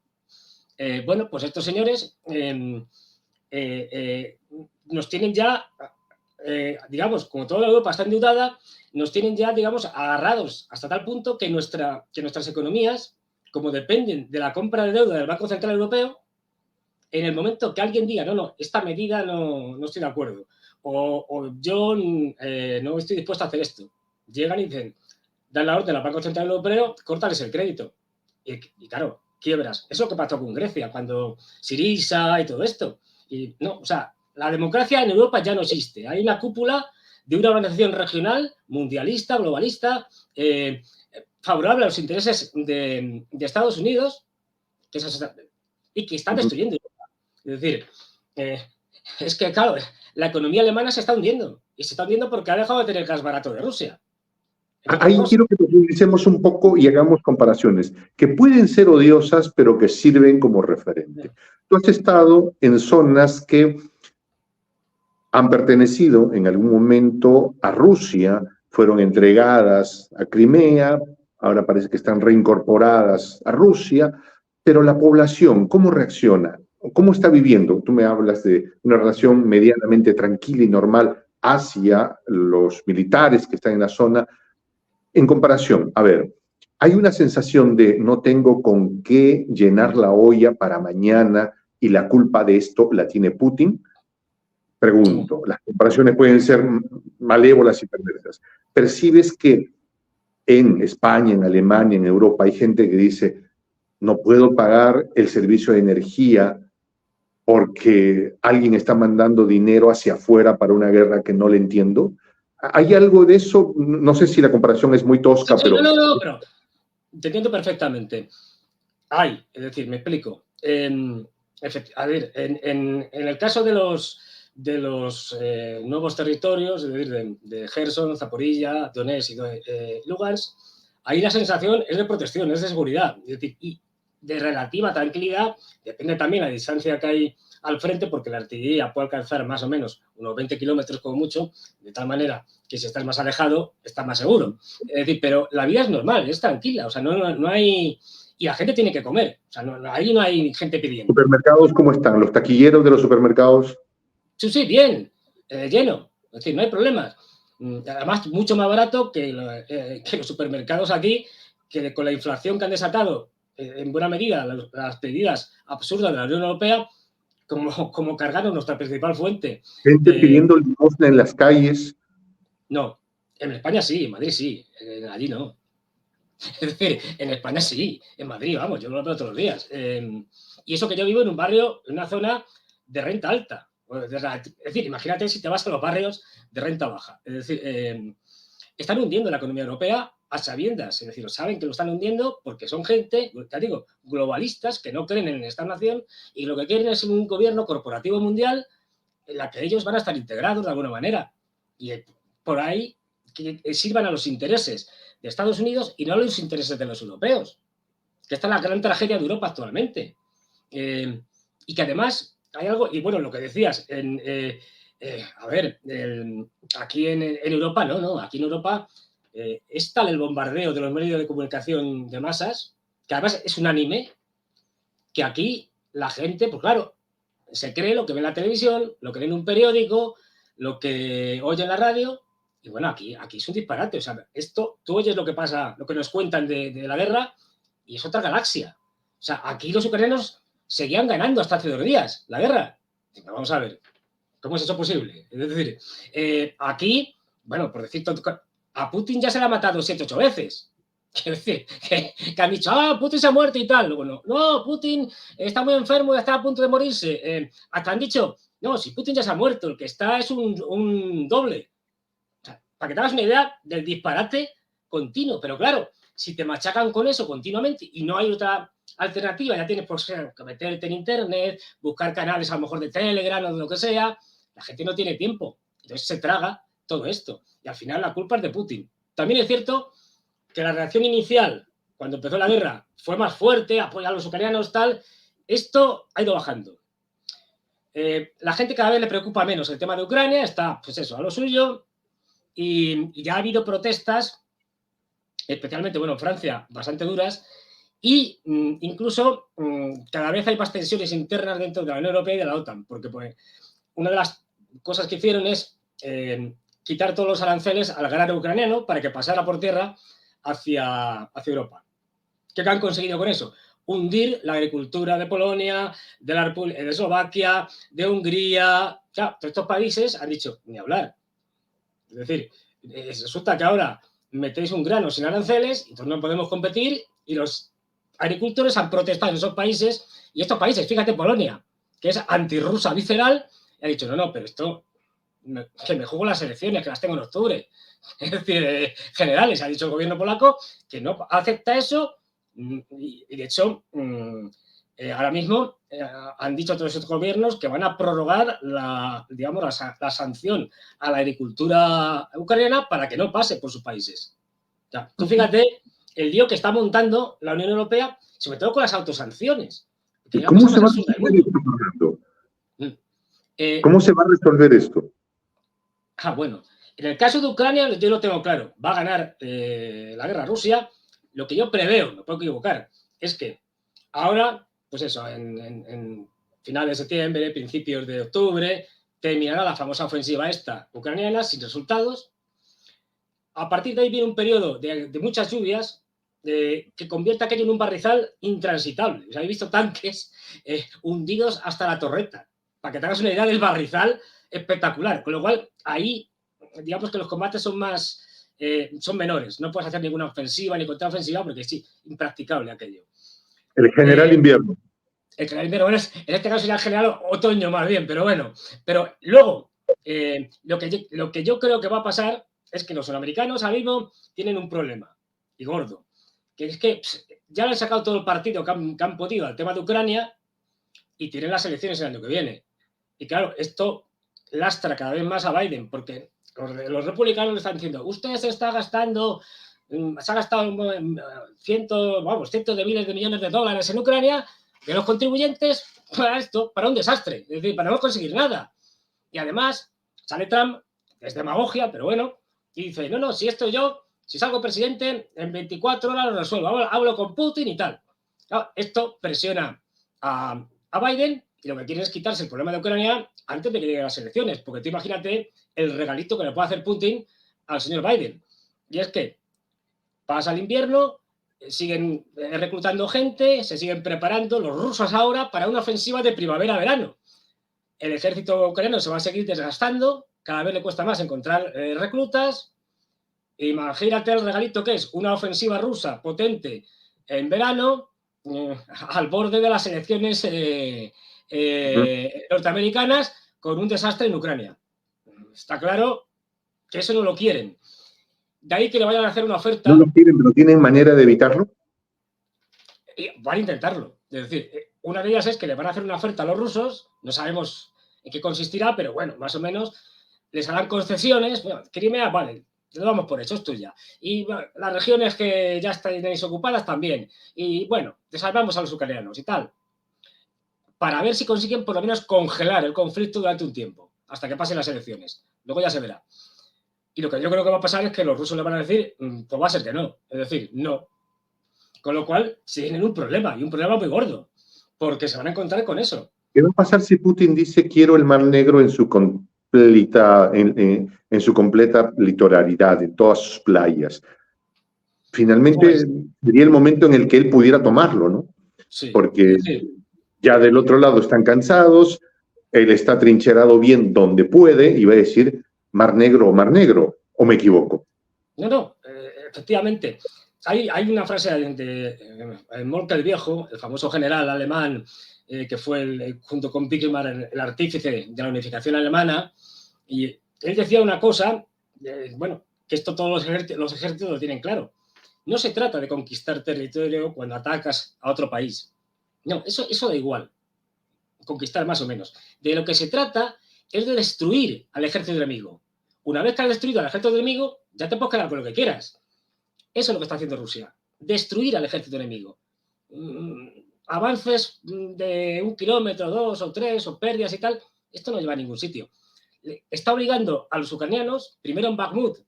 Bueno, pues estos señores nos tienen ya, digamos, como toda Europa está endeudada, nos tienen ya, digamos, agarrados hasta tal punto que nuestras economías, como dependen de la compra de deuda del Banco Central Europeo, en el momento que alguien diga, no, esta medida no estoy de acuerdo, o yo no estoy dispuesto a hacer esto, llegan y dicen, dan la orden al Banco Central Europeo, córtales el crédito. Y claro, quiebras. Eso es lo que pasó con Grecia, cuando Syriza y todo esto. Y no, o sea, la democracia en Europa ya no existe. Hay una cúpula de una organización regional, mundialista, globalista, favorable a los intereses de Estados Unidos, y que están destruyendo Europa. Es decir, es que, claro, la economía alemana se está hundiendo. Y se está hundiendo porque ha dejado de tener gas barato de Rusia. Ahí quiero que profundicemos un poco y hagamos comparaciones que pueden ser odiosas, pero que sirven como referente. Tú has estado en zonas que han pertenecido en algún momento a Rusia, fueron entregadas a Crimea, ahora parece que están reincorporadas a Rusia, pero la población, ¿cómo reacciona? ¿Cómo está viviendo? Tú me hablas de una relación medianamente tranquila y normal hacia los militares que están en la zona. En comparación, a ver, hay una sensación de no tengo con qué llenar la olla para mañana y la culpa de esto la tiene Putin. Pregunto, las comparaciones pueden ser malévolas y perversas. ¿Percibes que en España, en Alemania, en Europa hay gente que dice no puedo pagar el servicio de energía porque alguien está mandando dinero hacia afuera para una guerra que no le entiendo? ¿Hay algo de eso? No sé si la comparación es muy tosca, Sí, pero... no, pero te entiendo perfectamente. Hay, es decir, me explico. A ver, en el caso de los nuevos territorios, es decir, de Gerson, Zaporilla, Donetsk y Lugansk, ahí la sensación es de protección, es de seguridad, es decir, y de relativa tranquilidad, depende también la distancia que hay al frente, porque la artillería puede alcanzar más o menos unos 20 kilómetros como mucho, de tal manera que si estás más alejado, estás más seguro. Es decir, pero la vida es normal, es tranquila, o sea, no hay... Y la gente tiene que comer, o sea, ahí no hay gente pidiendo. ¿Supermercados cómo están? ¿Los taquilleros de los supermercados? Sí, bien, lleno, es decir, no hay problemas. Además, mucho más barato que los supermercados aquí, que con la inflación que han desatado, en buena medida, las medidas absurdas de la Unión Europea, como cargaron nuestra principal fuente. Gente pidiendo limosna en las calles. No, en España sí, en Madrid sí, allí no. Es decir, en España sí, en Madrid, vamos, yo lo veo todos los días. Y eso que yo vivo en un barrio, en una zona de renta alta. Es decir, imagínate si te vas a los barrios de renta baja. Es decir, están hundiendo la economía europea a sabiendas. Es decir, saben que lo están hundiendo porque son gente, te digo, globalistas que no creen en esta nación y lo que quieren es un gobierno corporativo mundial en la que ellos van a estar integrados de alguna manera. Y por ahí que sirvan a los intereses de Estados Unidos y no a los intereses de los europeos, que esta es la gran tragedia de Europa actualmente. Y que además hay algo, y bueno, lo que decías, a ver, aquí en Europa, no, aquí en Europa es tal el bombardeo de los medios de comunicación de masas, que además es unánime, que aquí la gente, pues claro, se cree lo que ve en la televisión, lo que ve en un periódico, lo que oye en la radio, y bueno, aquí es un disparate. O sea, esto, tú oyes lo que pasa, lo que nos cuentan de la guerra, y es otra galaxia. O sea, aquí los ucranianos seguían ganando hasta hace 2 días la guerra. Vamos a ver, ¿cómo es eso posible? Es decir, aquí, bueno, por decir todo, a Putin ya se le ha matado 7, 8 veces. Quiero decir, que han dicho, Putin se ha muerto y tal. Bueno, no, Putin está muy enfermo y está a punto de morirse. Hasta han dicho, no, si Putin ya se ha muerto, el que está es un doble. O sea, para que te hagas una idea del disparate continuo. Pero claro, si te machacan con eso continuamente y no hay otra alternativa, ya tienes pues, que meterte en internet, buscar canales a lo mejor de Telegram o de lo que sea, la gente no tiene tiempo. Entonces se traga todo esto. Y al final la culpa es de Putin. También es cierto que la reacción inicial, cuando empezó la guerra, fue más fuerte, apoya a los ucranianos, tal. Esto ha ido bajando. La gente cada vez le preocupa menos el tema de Ucrania, está, pues eso, a lo suyo, y ya ha habido protestas, especialmente, bueno, en Francia, bastante duras, y incluso cada vez hay más tensiones internas dentro de la Unión Europea y de la OTAN, porque pues, una de las cosas que hicieron es quitar todos los aranceles al grano ucraniano para que pasara por tierra hacia Europa. ¿Qué han conseguido con eso? Hundir la agricultura de Polonia, de Eslovaquia, de Hungría. Claro, todos estos países han dicho, ni hablar. Es decir, resulta que ahora metéis un grano sin aranceles, entonces no podemos competir y los agricultores han protestado en esos países y estos países, fíjate, Polonia, que es antirrusa visceral, ha dicho, no, pero esto, que me juego las elecciones, que las tengo en octubre. Es decir, generales, ha dicho el gobierno polaco que no acepta eso y de hecho ahora mismo han dicho todos estos gobiernos que van a prorrogar la sanción a la agricultura ucraniana para que no pase por sus países. O sea, tú fíjate el lío que está montando la Unión Europea, sobre todo con las autosanciones. ¿Y cómo se va a resolver esto, Fernando? ¿Cómo se va a resolver esto? Bueno, en el caso de Ucrania yo lo tengo claro, va a ganar la guerra Rusia. Lo que yo preveo, me puedo equivocar, es que ahora, pues eso, en finales de septiembre, principios de octubre, terminará la famosa ofensiva esta ucraniana sin resultados. A partir de ahí viene un periodo de muchas lluvias, que convierta aquello en un barrizal intransitable. O sea, he visto tanques hundidos hasta la torreta, para que te hagas una idea del barrizal espectacular. Con lo cual, ahí, digamos que los combates son son menores. No puedes hacer ninguna ofensiva ni contraofensiva porque sí, impracticable aquello. El general invierno. El general invierno, bueno, en este caso sería el general otoño más bien, pero bueno. Pero luego, lo que yo creo que va a pasar es que los sudamericanos ahora mismo tienen un problema, y gordo, que es que ya le han sacado todo el partido que han podido al tema de Ucrania y tienen las elecciones el año que viene. Y claro, esto lastra cada vez más a Biden, porque los republicanos le están diciendo, usted se ha gastado cientos de miles de millones de dólares en Ucrania, de los contribuyentes, para esto, para un desastre, es decir, para no conseguir nada. Y además, sale Trump, es demagogia, pero bueno, y dice, no, si salgo presidente, en 24 horas lo resuelvo, hablo con Putin y tal. Claro, esto presiona a Biden y lo que quiere es quitarse el problema de Ucrania antes de que lleguen las elecciones, porque tú imagínate el regalito que le puede hacer Putin al señor Biden. Y es que pasa el invierno, siguen reclutando gente, se siguen preparando los rusos ahora para una ofensiva de primavera-verano. El ejército ucraniano se va a seguir desgastando, cada vez le cuesta más encontrar reclutas. Imagínate el regalito que es una ofensiva rusa potente en verano, al borde de las elecciones norteamericanas, con un desastre en Ucrania. Está claro que eso no lo quieren. De ahí que le vayan a hacer una oferta. No lo quieren, pero ¿tienen manera de evitarlo? Van a intentarlo. Es decir, una de ellas es que le van a hacer una oferta a los rusos, no sabemos en qué consistirá, pero bueno, más o menos les harán concesiones. Bueno, Crimea, vale, lo damos por hecho, es tuya. Y bueno, las regiones que ya tenéis ocupadas también. Y bueno, te salvamos a los ucranianos y tal. Para ver si consiguen por lo menos congelar el conflicto durante un tiempo, hasta que pasen las elecciones. Luego ya se verá. Y lo que yo creo que va a pasar es que los rusos le van a decir, pues va a ser que no. Es decir, no. Con lo cual, tienen un problema, y un problema muy gordo, porque se van a encontrar con eso. ¿Qué va a pasar si Putin dice quiero el Mar Negro en su completa litoralidad, en todas sus playas? Finalmente Pues, sería el momento en el que él pudiera tomarlo, ¿no? sí, Porque sí. ya del otro lado están cansados, él está trincherado bien donde puede y va a decir Mar Negro, ¿o me equivoco? No, efectivamente. Hay una frase de Moltke el Viejo, el famoso general alemán, que fue, junto con Bismarck, el artífice de la unificación alemana, y él decía una cosa, bueno, que esto todos los ejércitos lo tienen claro. No se trata de conquistar territorio cuando atacas a otro país. No, eso da igual. Conquistar más o menos. De lo que se trata es de destruir al ejército enemigo. Una vez que has destruido al ejército enemigo, ya te puedes quedar con lo que quieras. Eso es lo que está haciendo Rusia. Destruir al ejército enemigo. Avances de 1 kilómetro, 2 o 3, o pérdidas y tal, esto no lleva a ningún sitio. Está obligando a los ucranianos, primero en Bakhmut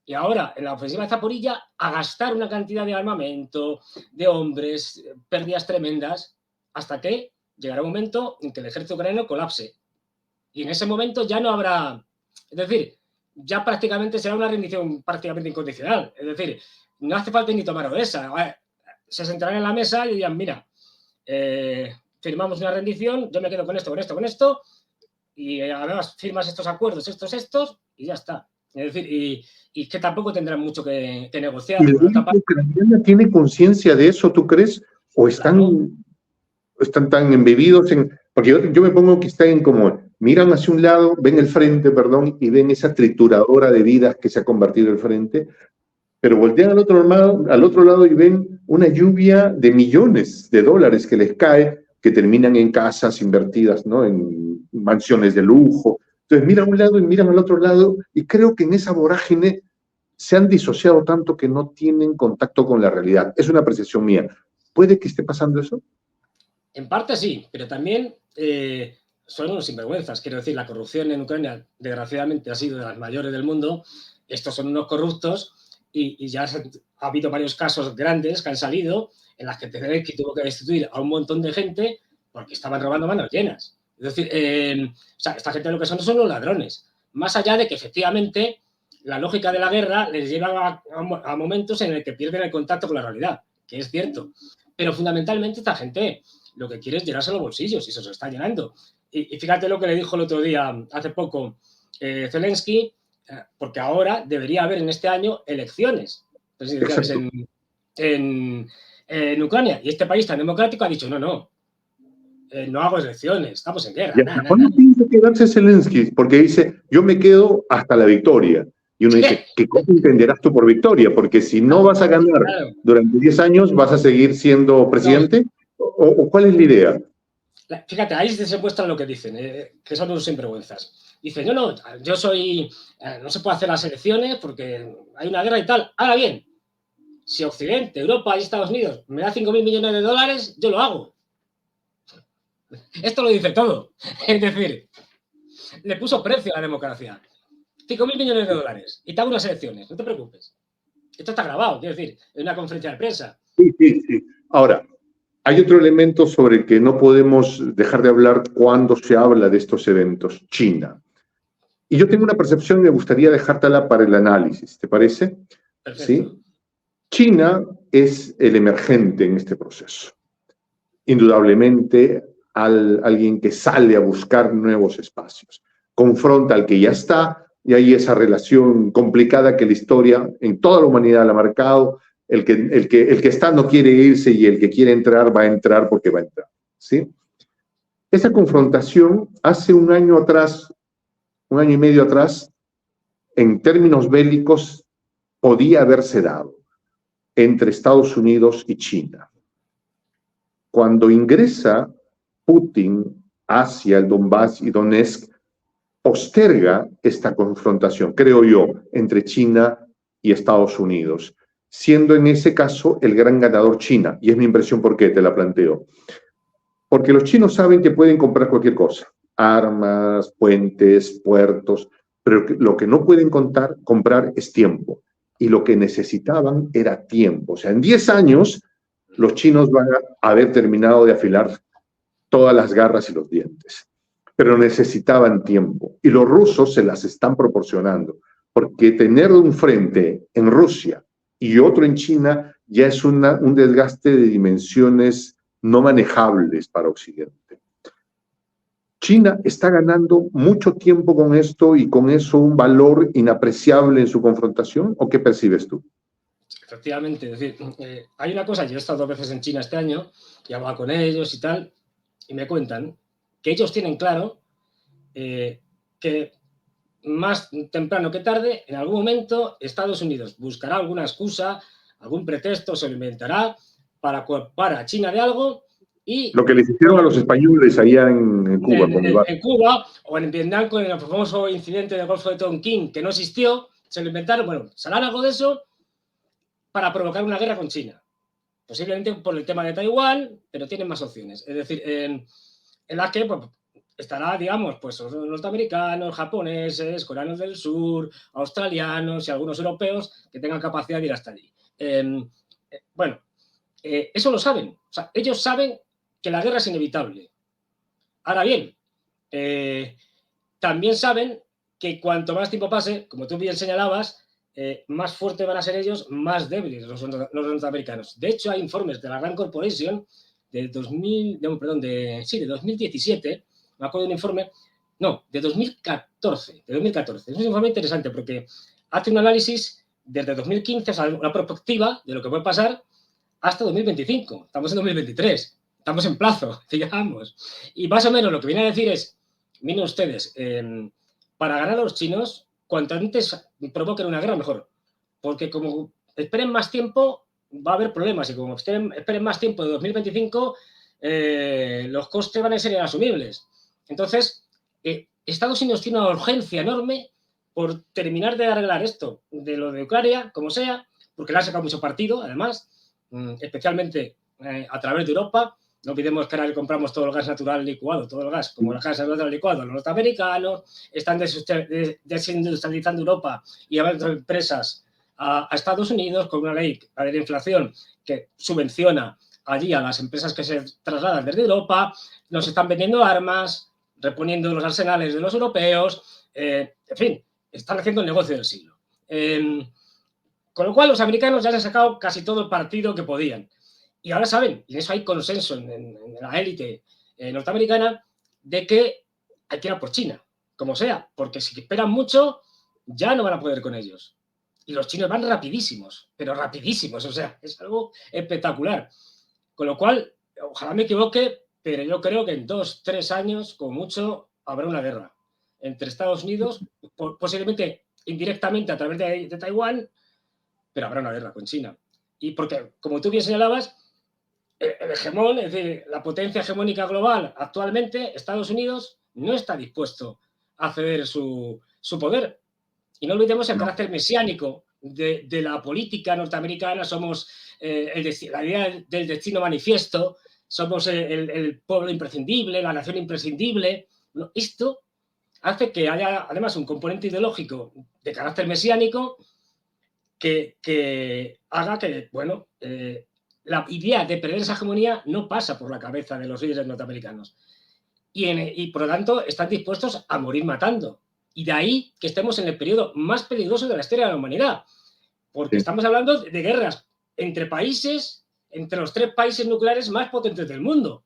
y ahora en la ofensiva de Zaporilla, a gastar una cantidad de armamento, de hombres, pérdidas tremendas, hasta que llegará un momento en que el ejército ucraniano colapse. Y en ese momento ya no habrá... Es decir, ya prácticamente será una rendición prácticamente incondicional. Es decir, no hace falta ni tomar Odessa. Se sentarán en la mesa y dirán, mira, firmamos una rendición, yo me quedo con esto, y además firmas estos acuerdos, estos, y ya está. Es decir, y que tampoco tendrán mucho que negociar. ¿Y el gobierno ucraniano tiene conciencia de eso, tú crees? ¿O están tan embebidos en...? Porque yo me pongo que están como... Miran hacia un lado, ven el frente, y ven esa trituradora de vidas que se ha convertido el frente, pero voltean al otro lado y ven una lluvia de millones de dólares que les cae, que terminan en casas invertidas, ¿no? En mansiones de lujo. Entonces miran a un lado y miran al otro lado, y creo que en esa vorágine se han disociado tanto que no tienen contacto con la realidad. Es una apreciación mía. ¿Puede que esté pasando eso? En parte sí, pero también son unos sinvergüenzas. Quiero decir, la corrupción en Ucrania, desgraciadamente, ha sido de las mayores del mundo. Estos son unos corruptos y ya ha habido varios casos grandes que han salido en las que Zelensky tuvo que destituir a un montón de gente porque estaban robando manos llenas. Es decir, esta gente lo que son los ladrones. Más allá de que, efectivamente, la lógica de la guerra les lleva a momentos en el que pierden el contacto con la realidad. que es cierto. Pero fundamentalmente esta gente lo que quiere es llenarse los bolsillos y se los está llenando. Y fíjate lo que le dijo el otro día, hace poco, Zelensky, porque ahora debería haber en este año elecciones presidenciales en Ucrania. Y este país tan democrático ha dicho, no hago elecciones, estamos en guerra. ¿Y hasta cuándo piensa quedarse Zelensky? Porque dice, yo me quedo hasta la victoria. Y uno dice, ¿qué cosa entenderás tú por victoria? Porque si no vas a ganar durante 10 años, ¿vas a seguir siendo presidente? ¿O cuál es la idea? Fíjate, ahí se muestra lo que dicen, que son unos sinvergüenzas. Dicen, no, yo soy, no se puede hacer las elecciones porque hay una guerra y tal. Ahora bien, si Occidente, Europa y Estados Unidos me da 5.000 millones de dólares, yo lo hago. Esto lo dice todo. Es decir, le puso precio a la democracia. 5.000 millones de dólares y te hago unas elecciones, no te preocupes. Esto está grabado, quiero decir, en una conferencia de prensa. Sí. Ahora, hay otro elemento sobre el que no podemos dejar de hablar cuando se habla de estos eventos, China. Y yo tengo una percepción y me gustaría dejártela para el análisis, ¿te parece? Perfecto. ¿Sí? China es el emergente en este proceso. Indudablemente, alguien que sale a buscar nuevos espacios, confronta al que ya está, y hay esa relación complicada que la historia en toda la humanidad la ha marcado. El que está no quiere irse y el que quiere entrar va a entrar porque va a entrar, ¿sí? Esa confrontación hace un año atrás, un año y medio atrás, en términos bélicos, podía haberse dado entre Estados Unidos y China. Cuando ingresa Putin hacia el Donbass y Donetsk, posterga esta confrontación, creo yo, entre China y Estados Unidos, siendo en ese caso el gran ganador China. Y es mi impresión, ¿por qué te la planteo? Porque los chinos saben que pueden comprar cualquier cosa, armas, puentes, puertos, pero lo que no pueden comprar es tiempo. Y lo que necesitaban era tiempo. O sea, en 10 años los chinos van a haber terminado de afilar todas las garras y los dientes. Pero necesitaban tiempo. Y los rusos se las están proporcionando. Porque tener un frente en Rusia y otro en China ya es un desgaste de dimensiones no manejables para Occidente. China está ganando mucho tiempo con esto y con eso un valor inapreciable en su confrontación, ¿o qué percibes tú? Efectivamente, es decir, hay una cosa, yo he estado 2 veces en China este año y he hablado con ellos y tal, y me cuentan que ellos tienen claro que más temprano que tarde, en algún momento, Estados Unidos buscará alguna excusa, algún pretexto, se lo inventará para culpar a China de algo. Y lo que les hicieron a los españoles allá en Cuba. En Cuba o en Vietnam con el famoso incidente del Golfo de Tonkin, que no existió, se lo inventaron, bueno, será algo de eso para provocar una guerra con China. Posiblemente por el tema de Taiwán, pero tienen más opciones. Es decir, en las que pues, estará, digamos, pues los norteamericanos, japoneses, coreanos del sur, australianos y algunos europeos que tengan capacidad de ir hasta allí. Bueno, eso lo saben. O sea, ellos saben que la guerra es inevitable. Ahora bien, también saben que cuanto más tiempo pase, como tú bien señalabas, más fuertes van a ser ellos, más débiles los norteamericanos. De hecho, hay informes de la Rand Corporation de 2017, me acuerdo de un informe, de 2014. Es un informe interesante porque hace un análisis desde 2015, o sea, una perspectiva de lo que puede pasar hasta 2025. Estamos en 2023, estamos en plazo, digamos. Y más o menos lo que viene a decir es, miren ustedes, para ganar a los chinos, cuanto antes provoquen una guerra, mejor. Porque como esperen más tiempo, va a haber problemas. Y como esperen más tiempo de 2025, los costes van a ser inasumibles. Entonces, Estados Unidos tiene una urgencia enorme por terminar de arreglar esto, de lo de Ucrania, como sea, porque le ha sacado mucho partido, además, especialmente a través de Europa. No olvidemos que ahora le compramos todo el gas natural licuado, todo el gas, como el gas natural licuado. Los norteamericanos están desindustrializando Europa y abriendo empresas a Estados Unidos con una ley de inflación que subvenciona allí a las empresas que se trasladan desde Europa. Nos están vendiendo armas, reponiendo los arsenales de los europeos. En fin, están haciendo el negocio del siglo. Con lo cual, los americanos ya se han sacado casi todo el partido que podían. Y ahora saben, y en eso hay consenso en la élite norteamericana, de que hay que ir a por China, como sea, porque si esperan mucho, ya no van a poder con ellos. Y los chinos van rapidísimos, pero rapidísimos, o sea, es algo espectacular. Con lo cual, ojalá me equivoque, pero yo creo que en 2, 3 años, con mucho, habrá una guerra entre Estados Unidos, posiblemente indirectamente a través de Taiwán, pero habrá una guerra con China. Y porque, como tú bien señalabas, el hegemón, es decir, la potencia hegemónica global actualmente, Estados Unidos, no está dispuesto a ceder su poder. Y no olvidemos el carácter mesiánico de la política norteamericana. Somos la idea del destino manifiesto, somos el pueblo imprescindible, la nación imprescindible. ¿No? Esto hace que haya además un componente ideológico de carácter mesiánico que haga que, bueno, la idea de perder esa hegemonía no pasa por la cabeza de los líderes norteamericanos. Y por lo tanto están dispuestos a morir matando. Y de ahí que estemos en el periodo más peligroso de la historia de la humanidad. Porque estamos hablando de guerras entre países, entre los 3 países nucleares más potentes del mundo.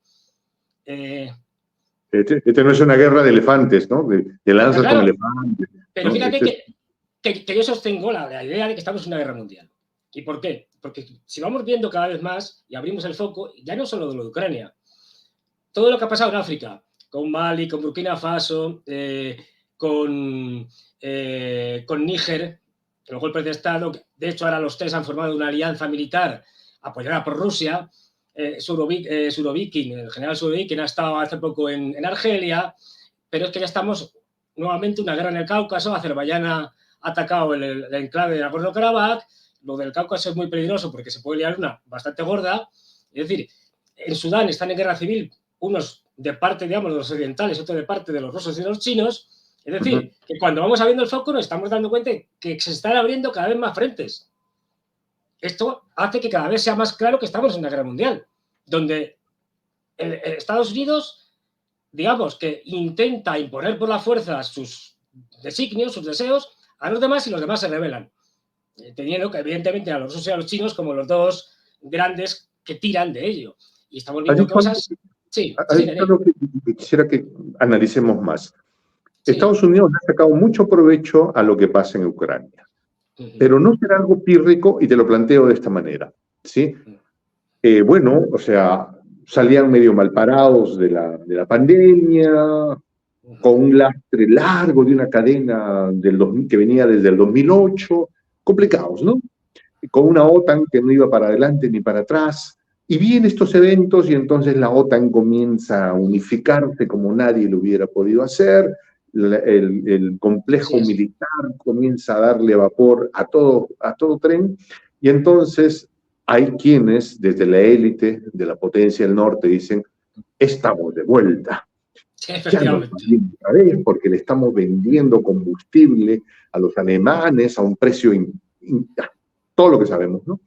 Este no es una guerra de elefantes, ¿no? De lanzas con elefantes. Pero ¿no? fíjate que yo sostengo la idea de que estamos en una guerra mundial. ¿Y por qué? Porque si vamos viendo cada vez más y abrimos el foco, ya no solo de lo de Ucrania, todo lo que ha pasado en África, con Mali, con Burkina Faso, con Níger, los golpes de Estado, de hecho ahora los 3 han formado una alianza militar apoyada por Rusia, Surovikin, el general Surovikin ha estado hace poco en Argelia, pero es que ya estamos nuevamente en una guerra en el Cáucaso. Azerbaiyán ha atacado el enclave de Nagorno-Karabaj. Lo del Cáucaso es muy peligroso porque se puede liar una bastante gorda. Es decir, en Sudán están en guerra civil, unos de parte, digamos, de los orientales, otros de parte de los rusos y de los chinos. Es decir, que cuando vamos abriendo el foco nos estamos dando cuenta que se están abriendo cada vez más frentes. Esto hace que cada vez sea más claro que estamos en una guerra mundial, donde Estados Unidos, digamos, que intenta imponer por la fuerza sus designios, sus deseos a los demás, y los demás se rebelan, teniendo que, evidentemente, a los rusos y a los chinos como los 2 grandes que tiran de ello. Y estamos viendo cosas... Sí, algo que quisiera que analicemos más. Sí. Estados Unidos ha sacado mucho provecho a lo que pasa en Ucrania, pero no será algo pírrico, y te lo planteo de esta manera, ¿sí? Bueno, o sea, salían medio mal parados de la pandemia, con un lastre largo de una cadena que venía desde el 2008, complicados, ¿no? Con una OTAN que no iba para adelante ni para atrás. Y vienen estos eventos y entonces la OTAN comienza a unificarse como nadie lo hubiera podido hacer. El complejo militar comienza a darle vapor a todo tren. Y entonces hay quienes desde la élite de la potencia del norte dicen, estamos de vuelta. Sí, efectivamente. Ya no, porque le estamos vendiendo combustible a los alemanes a un precio todo lo que sabemos, ¿no?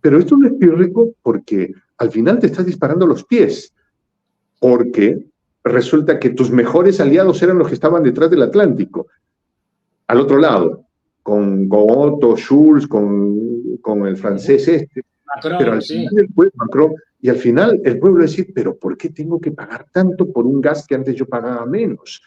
Pero esto no es pírrico porque al final te estás disparando los pies, porque resulta que tus mejores aliados eran los que estaban detrás del Atlántico, al otro lado, con Otto Schulz, con el francés Macron, pero al final el pueblo, Macron, y al final el pueblo decir, pero ¿por qué tengo que pagar tanto por un gas que antes yo pagaba menos?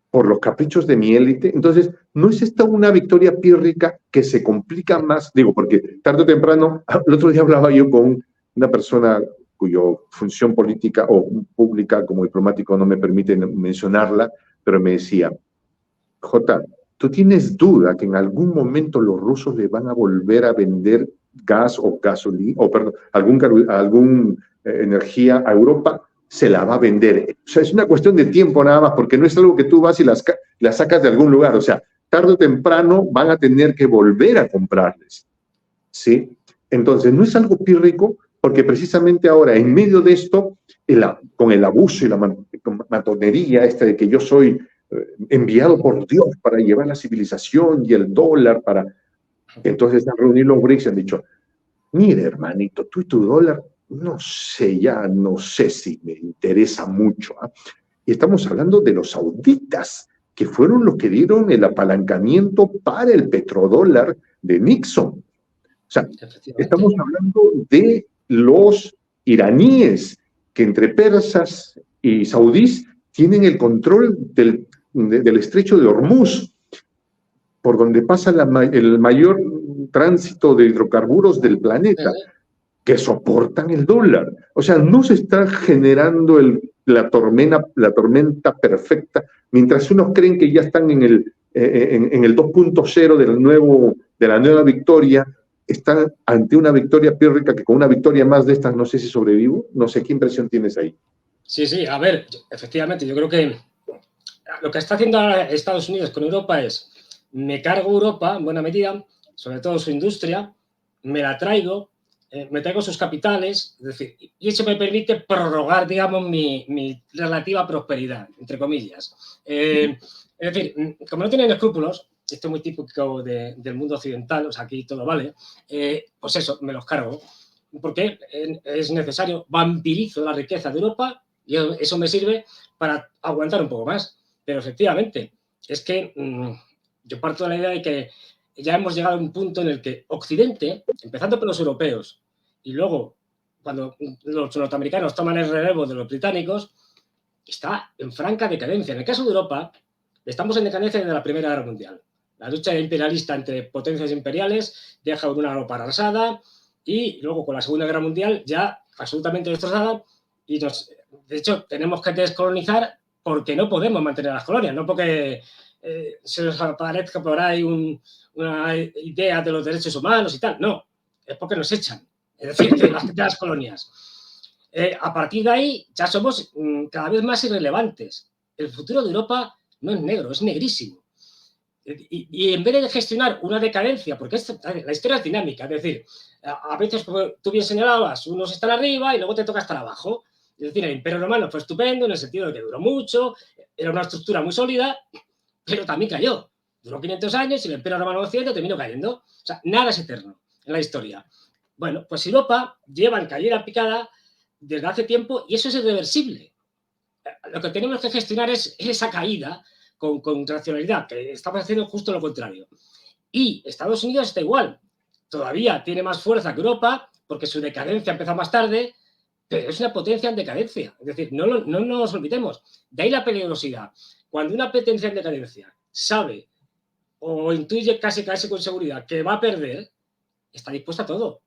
Por los caprichos de mi élite. Entonces, ¿no es esta una victoria pírrica que se complica más? Digo, porque tarde o temprano, el otro día hablaba yo con una persona cuya función política o pública como diplomático no me permite mencionarla, pero me decía, Jota, ¿tú tienes duda que en algún momento los rusos le van a volver a vender gas o gasolina, o perdón, algún energía a Europa? Se la va a vender. O sea, es una cuestión de tiempo nada más, porque no es algo que tú vas y las sacas de algún lugar. O sea, tarde o temprano van a tener que volver a comprarles, ¿sí? Entonces, no es algo pírrico, porque precisamente ahora, en medio de esto, con el abuso y la matonería de que yo soy enviado por Dios para llevar la civilización y el dólar para... Entonces han reunido los BRICS y han dicho, mire, hermanito, tú y tu dólar, no sé, ya no sé si me interesa mucho. ¿Eh? Y estamos hablando de los sauditas, que fueron los que dieron el apalancamiento para el petrodólar de Nixon. O sea, estamos hablando de los iraníes que entre persas y saudíes tienen el control del estrecho de Hormuz, por donde pasa el mayor tránsito de hidrocarburos del planeta, que soportan el dólar. O sea, no se está generando la tormenta perfecta, mientras unos creen que ya están en el 2.0 de la nueva victoria, están ante una victoria pírrica que con una victoria más de estas no sé si sobrevivo. No sé qué impresión tienes ahí. Sí, sí, a ver, efectivamente, yo creo que lo que está haciendo ahora Estados Unidos con Europa es, me cargo Europa en buena medida, sobre todo su industria, me la traigo, me traigo sus capitales, es decir, y eso me permite prorrogar, digamos, mi relativa prosperidad, entre comillas. Es decir, como no tienen escrúpulos, esto es muy típico del mundo occidental, o sea, aquí todo vale, pues eso, me los cargo, porque es necesario, vampirizo la riqueza de Europa y eso me sirve para aguantar un poco más. Pero efectivamente, es que yo parto de la idea de que ya hemos llegado a un punto en el que Occidente, empezando por los europeos y luego cuando los norteamericanos toman el relevo de los británicos, está en franca decadencia. En el caso de Europa, estamos en decadencia desde la Primera Guerra Mundial. La lucha imperialista entre potencias imperiales deja una Europa arrasada y luego con la Segunda Guerra Mundial ya absolutamente destrozada y de hecho tenemos que descolonizar porque no podemos mantener las colonias, no porque se nos aparezca por ahí una idea de los derechos humanos y tal, no, es porque nos echan, es decir, de las colonias. A partir de ahí ya somos cada vez más irrelevantes. El futuro de Europa no es negro, es negrísimo. Y en vez de gestionar una decadencia, porque la historia es dinámica, es decir, a veces, como tú bien señalabas, unos están arriba y luego te toca estar abajo. Es decir, el Imperio Romano fue estupendo en el sentido de que duró mucho, era una estructura muy sólida, pero también cayó. Duró 500 años y el Imperio Romano Occidente terminó cayendo. O sea, nada es eterno en la historia. Bueno, pues Europa lleva en caída picada desde hace tiempo y eso es irreversible. Lo que tenemos que gestionar es esa caída con racionalidad, que estamos haciendo justo lo contrario. Y Estados Unidos está igual. Todavía tiene más fuerza que Europa porque su decadencia empezó más tarde, pero es una potencia en decadencia. Es decir, no nos olvidemos. De ahí la peligrosidad. Cuando una potencia en decadencia sabe o intuye casi con seguridad que va a perder, está dispuesta a todo.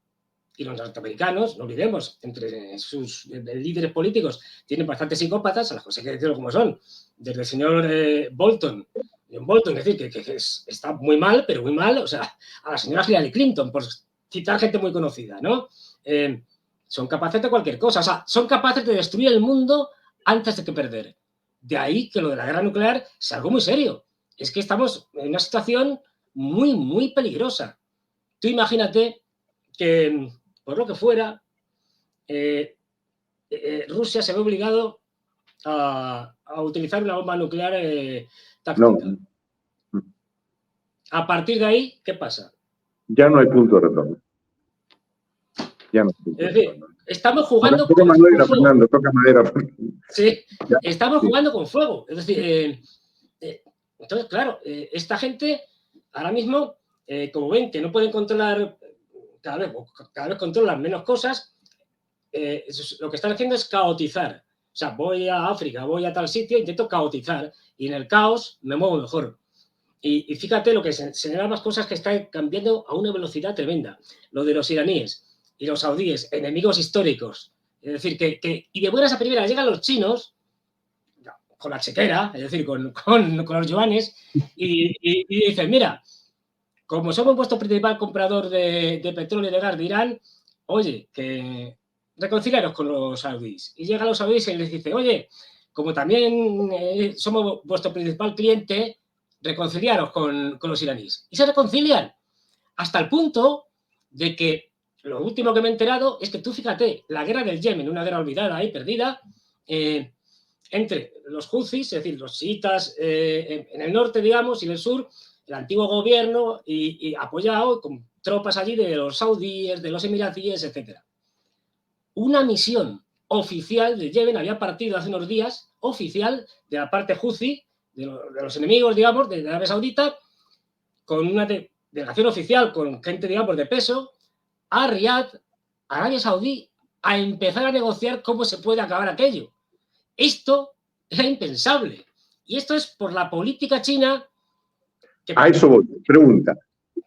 Y los norteamericanos, no olvidemos, entre sus líderes políticos tienen bastantes psicópatas, a las cosas hay que decirlo como son. Desde el señor Bolton, es decir, que está muy mal, pero muy mal, o sea, a la señora Hillary Clinton, por citar gente muy conocida, ¿no? Son capaces de cualquier cosa, o sea, son capaces de destruir el mundo antes de que perder. De ahí que lo de la guerra nuclear es algo muy serio. Es que estamos en una situación muy, muy peligrosa. Tú imagínate que, por lo que fuera, Rusia se ve obligado a utilizar una bomba nuclear táctica. No. A partir de ahí, ¿qué pasa? Ya no hay punto de retorno. Ya no hay punto es decir, estamos jugando con madera, fuego. Fernando, toca madera. Sí, ya, estamos jugando con fuego. Es decir, entonces, claro, esta gente ahora mismo, como ven que no pueden controlar, cada vez controlan menos cosas, lo que están haciendo es caotizar. O sea, voy a África, voy a tal sitio, intento caotizar y en el caos me muevo mejor. Y fíjate lo que señalan las cosas que están cambiando a una velocidad tremenda. Lo de los iraníes y los saudíes, enemigos históricos. Es decir, y de buenas a primeras llegan los chinos con la chequera, es decir, con los yuanes, y dicen, mira, como somos vuestro principal comprador de petróleo y de gas de Irán, oye, que reconciliaros con los saudíes. Y llegan los saudíes y les dice, oye, como también somos vuestro principal cliente, reconciliaros con los iraníes. Y se reconcilian hasta el punto de que lo último que me he enterado es que tú fíjate, la guerra del Yemen, una guerra olvidada y perdida, entre los Houthis, es decir, los chiitas en el norte, digamos, y en el sur, el antiguo gobierno y apoyado con tropas allí de los saudíes, de los emiratíes, etc. Una misión oficial de Yemen había partido hace unos días, oficial, de la parte Houthi, de los enemigos, digamos, de Arabia Saudita, con una delegación oficial, con gente, digamos, de peso, a Riad, Arabia Saudí, a empezar a negociar cómo se puede acabar aquello. Esto era impensable. Y esto es por la política china. A eso voy. Pregunta.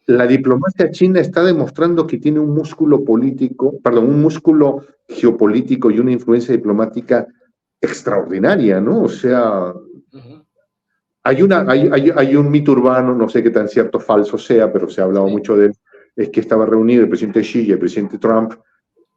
La diplomacia china está demostrando que tiene un músculo político, perdón, un músculo geopolítico y una influencia diplomática extraordinaria, ¿no? O sea, hay un mito urbano, no sé qué tan cierto o falso sea, pero se ha hablado mucho de él, es que estaba reunido el presidente Xi y el presidente Trump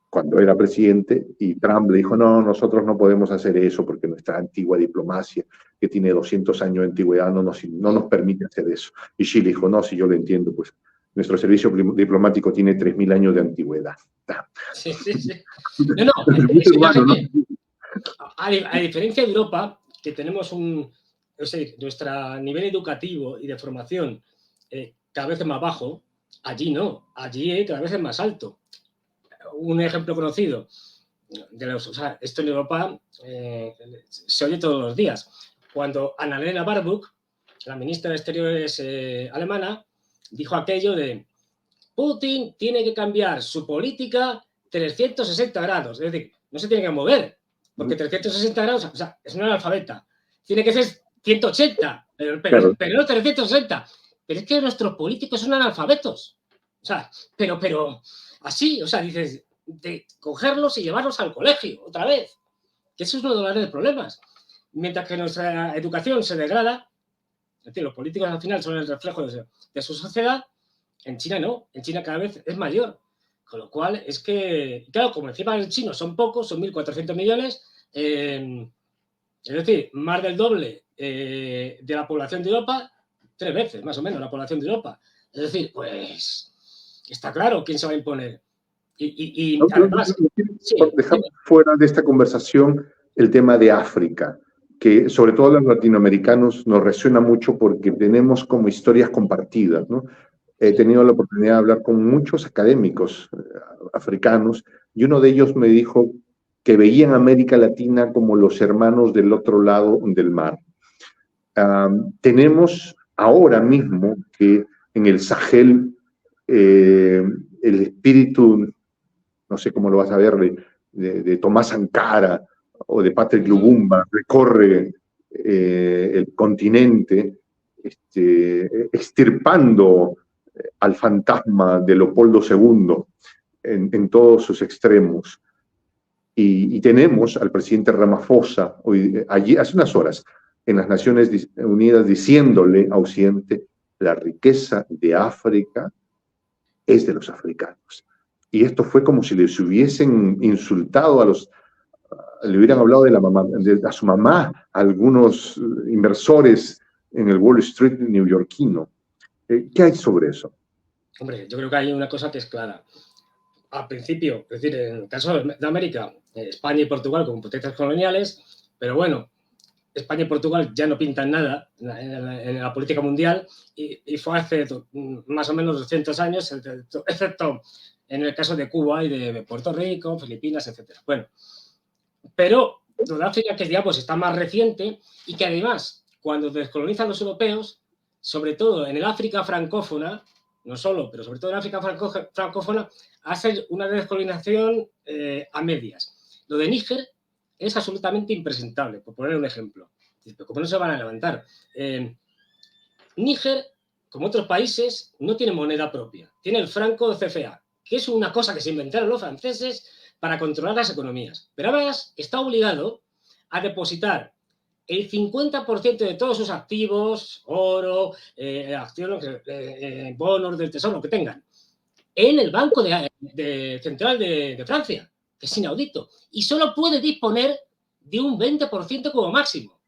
cuando era presidente, y Trump le dijo, no, nosotros no podemos hacer eso porque nuestra antigua diplomacia, que tiene 200 años de antigüedad, no nos permite hacer eso. Y Xi le dijo, no, si yo lo entiendo, pues nuestro servicio diplomático tiene 3.000 años de antigüedad. Sí, sí, sí. No, es que a diferencia de Europa, que tenemos nuestro nivel educativo y de formación cada vez es más bajo, allí no, allí cada vez es más alto. Un ejemplo conocido, esto en Europa se oye todos los días. Cuando Annalena Baerbock, la ministra de Exteriores alemana, dijo aquello de Putin tiene que cambiar su política 360 grados, es decir, no se tiene que mover, porque 360 grados, o sea, es una analfabeta, tiene que ser 180, pero no 360. Pero es que nuestros políticos son analfabetos, o sea, pero así, o sea, dices, de cogerlos y llevarlos al colegio otra vez, que eso es uno de los grandes problemas. Mientras que nuestra educación se degrada, es decir, los políticos al final son el reflejo de su sociedad. En China no, en China cada vez es mayor. Con lo cual es que, claro, como encima los chinos son pocos, son 1.400 millones, es decir, más del doble de la población de Europa, 3 veces más o menos la población de Europa. Es decir, pues está claro quién se va a imponer. Y además, dejamos fuera de esta conversación el tema de África, que sobre todo a los latinoamericanos nos resuena mucho porque tenemos como historias compartidas, ¿no? He tenido la oportunidad de hablar con muchos académicos africanos y uno de ellos me dijo que veían a América Latina como los hermanos del otro lado del mar. Tenemos ahora mismo que en el Sahel el espíritu, no sé cómo lo vas a ver, de Tomás Sankara o de Patrick Lubumba recorre el continente, extirpando al fantasma de Leopoldo II en todos sus extremos. Y tenemos al presidente Ramaphosa allí hace unas horas en las Naciones Unidas diciéndole a Occidente la riqueza de África es de los africanos. Y esto fue como si les hubiesen insultado le hubieran hablado a su mamá, a algunos inversores en el Wall Street neoyorquino. ¿Qué hay sobre eso? Hombre, yo creo que hay una cosa que es clara. Al principio, es decir, en el caso de América, España y Portugal como potencias coloniales, pero bueno, España y Portugal ya no pintan nada en la política mundial y fue hace más o menos 200 años, excepto en el caso de Cuba y de Puerto Rico, Filipinas, etc. Bueno, pero Sudáfrica, que digamos está más reciente y que además, cuando descolonizan los europeos, sobre todo en el África francófona, no solo, pero sobre todo en África francófona, hace una descolonización a medias. Lo de Níger es absolutamente impresentable, por poner un ejemplo. Pero ¿cómo no se van a levantar? Níger, como otros países, no tiene moneda propia. Tiene el franco CFA, que es una cosa que se inventaron los franceses para controlar las economías. Pero además está obligado a depositar el 50% de todos sus activos, oro, acciones, bonos del tesoro, lo que tengan, en el Banco Central de Francia, que es inaudito, y solo puede disponer de un 20% como máximo.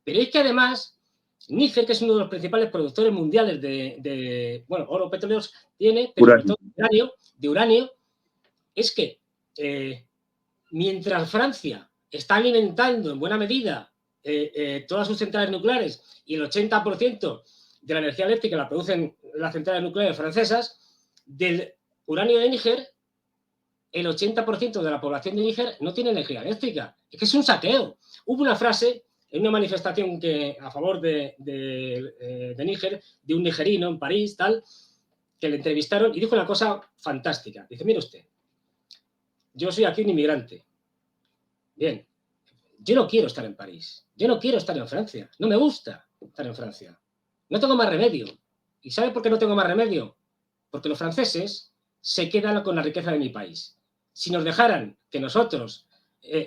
Pero es que además, Níger, que es uno de los principales productores mundiales de oro, petróleos, tiene, pero sobre todo de uranio, es que mientras Francia está alimentando en buena medida todas sus centrales nucleares y el 80% de la energía eléctrica la producen las centrales nucleares francesas, del uranio de Níger, el 80% de la población de Níger no tiene energía eléctrica. Es que es un saqueo. Hubo una frase en una manifestación a favor de Níger, de un nigerino en París, tal, que le entrevistaron y dijo una cosa fantástica. Dice, mire usted, yo soy aquí un inmigrante. Bien, yo no quiero estar en París, yo no quiero estar en Francia, no me gusta estar en Francia. No tengo más remedio. ¿Y sabe por qué no tengo más remedio? Porque los franceses se quedan con la riqueza de mi país. Si nos dejaran que nosotros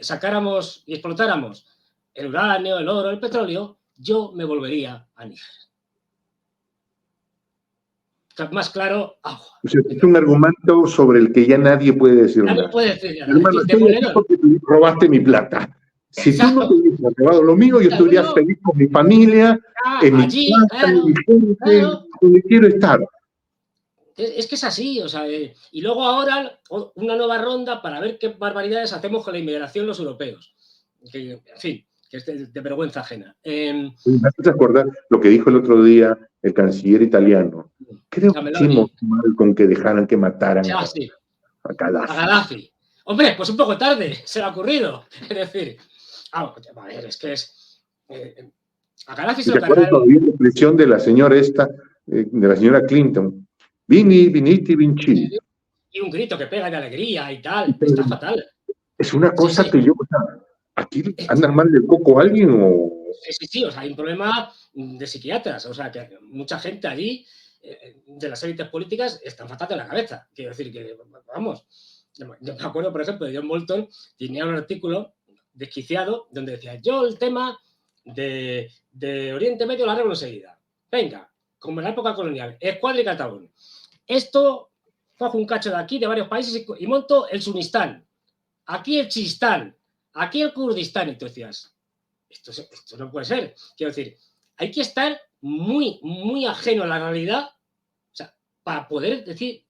sacáramos y explotáramos el uranio, el oro, el petróleo, yo me volvería a Níger. Más claro, agua. O sea, es un argumento sobre el que ya nadie puede decir nada. Nadie puede decir nada. Hermano, estoy aquí porque tú robaste mi plata. Si Exacto. Tú no te hubieras robado lo mío, yo estaría feliz con mi familia, en allí, mi casa, en mi gente, donde quiero estar. Es que es así, o sea, y luego ahora una nueva ronda para ver qué barbaridades hacemos con la inmigración los europeos. Que, en fin, que es de vergüenza ajena. ¿Me haces acordar lo que dijo el otro día el canciller italiano? Creo que hicimos mal con que dejaran que mataran a Gaddafi. Hombre, pues un poco tarde se le ha ocurrido. Es decir, a ver, es que es... a Gaddafi se lo cargaron... todavía la expresión de la señora de la señora Clinton. Viniti, vinci. Y un grito que pega de alegría y tal. Está fatal. Es una cosa que yo... O sea, ¿aquí andan mal del coco alguien o...? Sí, o sea, hay un problema de psiquiatras. O sea, que mucha gente allí, de las élites políticas, están fatal de la cabeza. Quiero decir que, vamos... Yo me acuerdo, por ejemplo, de John Bolton, tenía un artículo desquiciado donde decía, yo el tema de Oriente Medio lo arreglo enseguida. Venga, como en la época colonial, Escuadra y Catalón. Esto, cojo un cacho de aquí, de varios países, y monto el Sunistán. Aquí el Chistán. Aquí el Kurdistán. Y tú decías, esto no puede ser. Quiero decir, hay que estar muy, muy ajeno a la realidad, o sea, para poder decir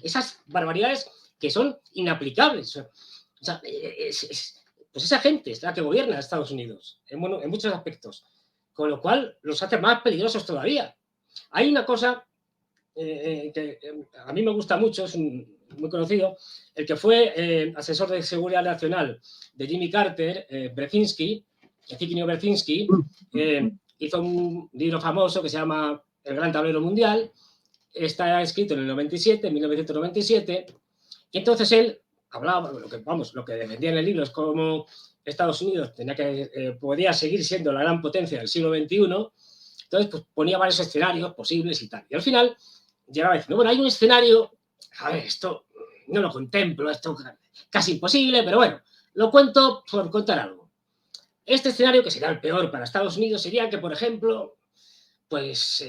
esas barbaridades que son inaplicables. O sea, pues esa gente es la que gobierna Estados Unidos en muchos aspectos, con lo cual los hace más peligrosos todavía. Hay una cosa que a mí me gusta mucho, es muy conocido, el que fue asesor de seguridad nacional de Jimmy Carter, Brzezinski, Zbigniew Brzezinski, hizo un libro famoso que se llama El Gran Tablero Mundial. Está escrito en el 1997, y entonces él hablaba, lo que defendía en el libro es cómo Estados Unidos podía seguir siendo la gran potencia del siglo XXI. Entonces, pues ponía varios escenarios posibles y tal. Y al final llegaba diciendo, bueno, hay un escenario, a ver, esto no lo contemplo, esto casi imposible, pero bueno, lo cuento por contar algo. Este escenario, que será el peor para Estados Unidos, sería que, por ejemplo, pues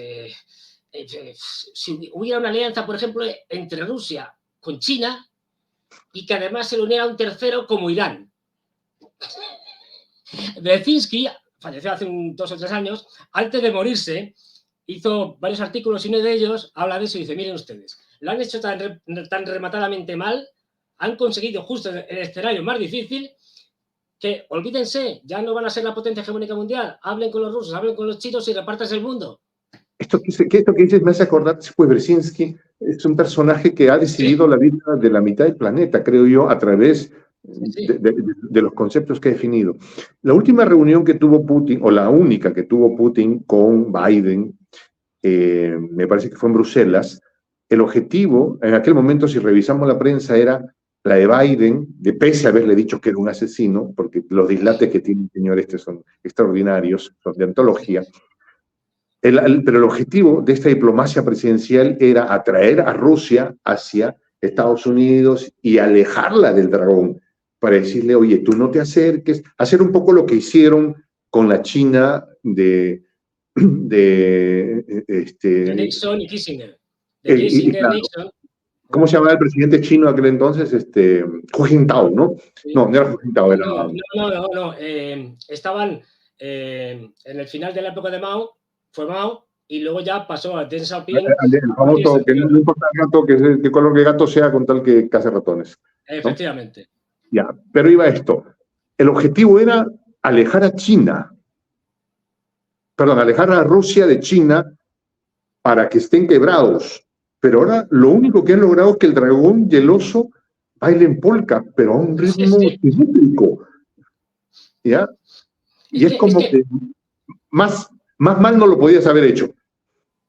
si hubiera una alianza, por ejemplo, entre Rusia con China y que además se le uniera un tercero como Irán. Brzezinski falleció hace 2 o 3 años. Antes de morirse, hizo varios artículos y uno de ellos habla de eso y dice, miren ustedes, lo han hecho tan rematadamente mal, han conseguido justo el escenario más difícil, que olvídense, ya no van a ser la potencia hegemónica mundial, hablen con los rusos, hablen con los chinos y repártanse el mundo. Esto que dices me hace acordar, pues Brzezinski es un personaje que ha decidido la vida de la mitad del planeta, creo yo, a través de los conceptos que ha definido. La última reunión que tuvo Putin, o la única que tuvo Putin con Biden, me parece que fue en Bruselas, el objetivo, en aquel momento, si revisamos la prensa, era la de Biden, de pese a haberle dicho que era un asesino, porque los dislates que tiene el señor son extraordinarios, son de antología. Pero el objetivo de esta diplomacia presidencial era atraer a Rusia hacia Estados Unidos y alejarla del dragón, para decirle, oye, tú no te acerques, hacer un poco lo que hicieron con la China de Nixon y Kissinger. Claro. Nixon. ¿Cómo se llamaba el presidente chino aquel entonces? Hu Jintao, ¿no? Sí. No era Hu Jintao, era... No. Estaban en el final de la época de Mao, fue Mao, y luego ya pasó a Deng Xiaoping. El famoso, que no importa el gato, que color de gato sea con tal que case ratones, ¿no? Efectivamente. Ya, pero iba esto. El objetivo era alejar a China, alejar a Rusia de China para que estén quebrados. Pero ahora lo único que han logrado es que el dragón y el oso bailen polka, pero a un ritmo simétrico. ¿Ya? Y es como que más mal no lo podías haber hecho.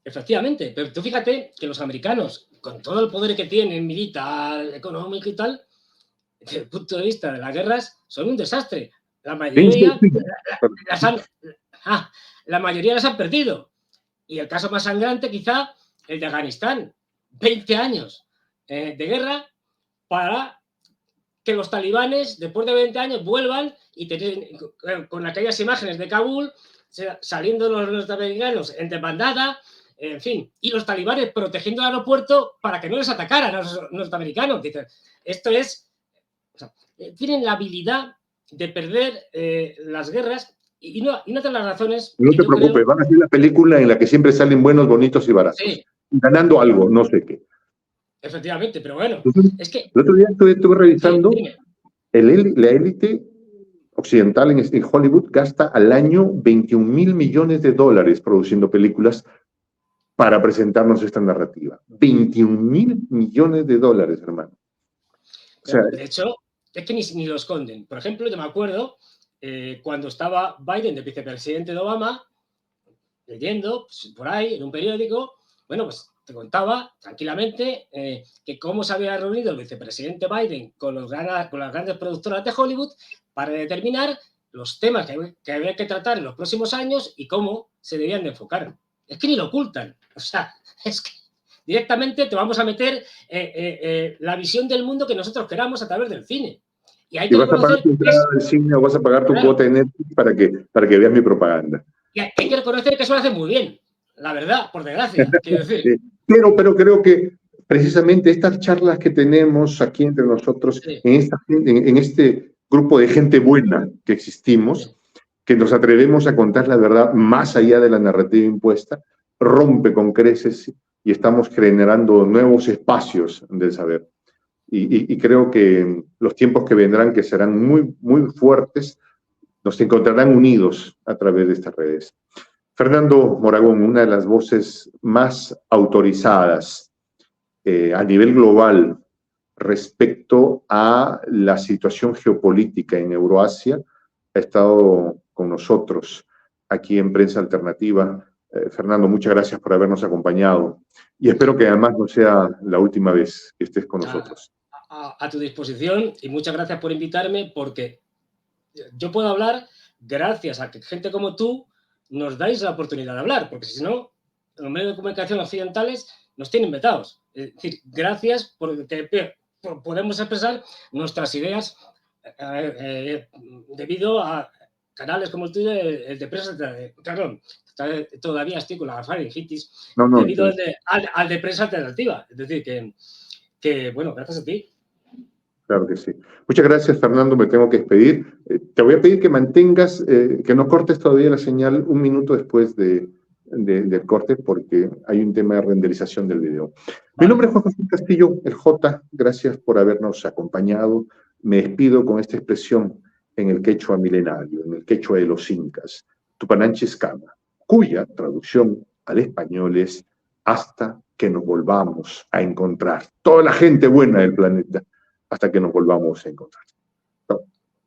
Efectivamente, pero tú fíjate que los americanos, con todo el poder que tienen, militar, económico y tal, desde el punto de vista de las guerras, son un desastre. La Sí, sí, mayoría sí. la mayoría las han perdido. Y el caso más sangrante, quizá, el de Afganistán. 20 años de guerra para que los talibanes, después de 20 años, vuelvan y con aquellas imágenes de Kabul, saliendo los norteamericanos en desbandada, en fin, y los talibanes protegiendo el aeropuerto para que no les atacaran a los norteamericanos. Esto es, o sea, tienen la habilidad de perder las guerras y no de las razones No que te yo creo. preocupes, van a hacer la película en la que siempre salen buenos, bonitos y baratos. Sí, Ganando algo, no sé qué. efectivamente, pero bueno, Entonces, es que. el otro día estuve Sí, revisando, dime. la élite occidental en Hollywood gasta al año 21.000 millones de dólares produciendo películas para presentarnos esta narrativa. 21.000 millones de dólares, hermano. O sea, De hecho, es que ni lo esconden. Por ejemplo, yo me acuerdo cuando estaba Biden de vicepresidente de Obama, leyendo pues, por ahí en un periódico, bueno, pues te contaba tranquilamente que cómo se había reunido el vicepresidente Biden con las grandes productoras de Hollywood para determinar los temas que había que tratar en los próximos años y cómo se debían de enfocar. Es que ni lo ocultan. O sea, es que directamente te vamos a meter la visión del mundo que nosotros queramos a través del cine. Y hay y que vas a pagar reconocer tu que entrada al cine o vas a pagar tu claro, cuota de Netflix para que veas mi propaganda. y hay que reconocer que eso lo hace muy bien. La verdad, por desgracia, quiero decir. Pero creo que precisamente estas charlas que tenemos aquí entre nosotros, Sí, en este grupo de gente buena que existimos, sí. que nos atrevemos a contar la verdad más allá de la narrativa impuesta, rompe con creces y estamos generando nuevos espacios del saber. Y creo que los tiempos que vendrán, que serán muy, muy fuertes, nos encontrarán unidos a través de estas redes. Fernando Moragón, una de las voces más autorizadas a nivel global respecto a la situación geopolítica en Euroasia, ha estado con nosotros aquí en Prensa Alternativa. Fernando, muchas gracias por habernos acompañado y espero que además no sea la última vez que estés con nosotros. A tu disposición y muchas gracias por invitarme porque yo puedo hablar gracias a que gente como tú nos dais la oportunidad de hablar, porque si no, los medios de comunicación occidentales nos tienen vetados. Es decir, gracias porque podemos expresar nuestras ideas debido a canales como el tuyo, el de prensa, perdón, todavía estoy con la faringitis, No, no, debido al de prensa alternativa. Es decir, que, bueno, gracias a ti. claro que sí. Muchas gracias, Fernando. Me tengo que despedir. Te voy a pedir que mantengas, que no cortes todavía la señal un minuto después del corte, porque hay un tema de renderización del video. Mi nombre es Juan José Castillo, el J. Gracias por habernos acompañado. Me despido con esta expresión en el quechua milenario, en el quechua de los incas, Tupananchis-Kama, cuya traducción al español es hasta que nos volvamos a encontrar. Toda la gente buena del planeta hasta que nos volvamos a encontrar.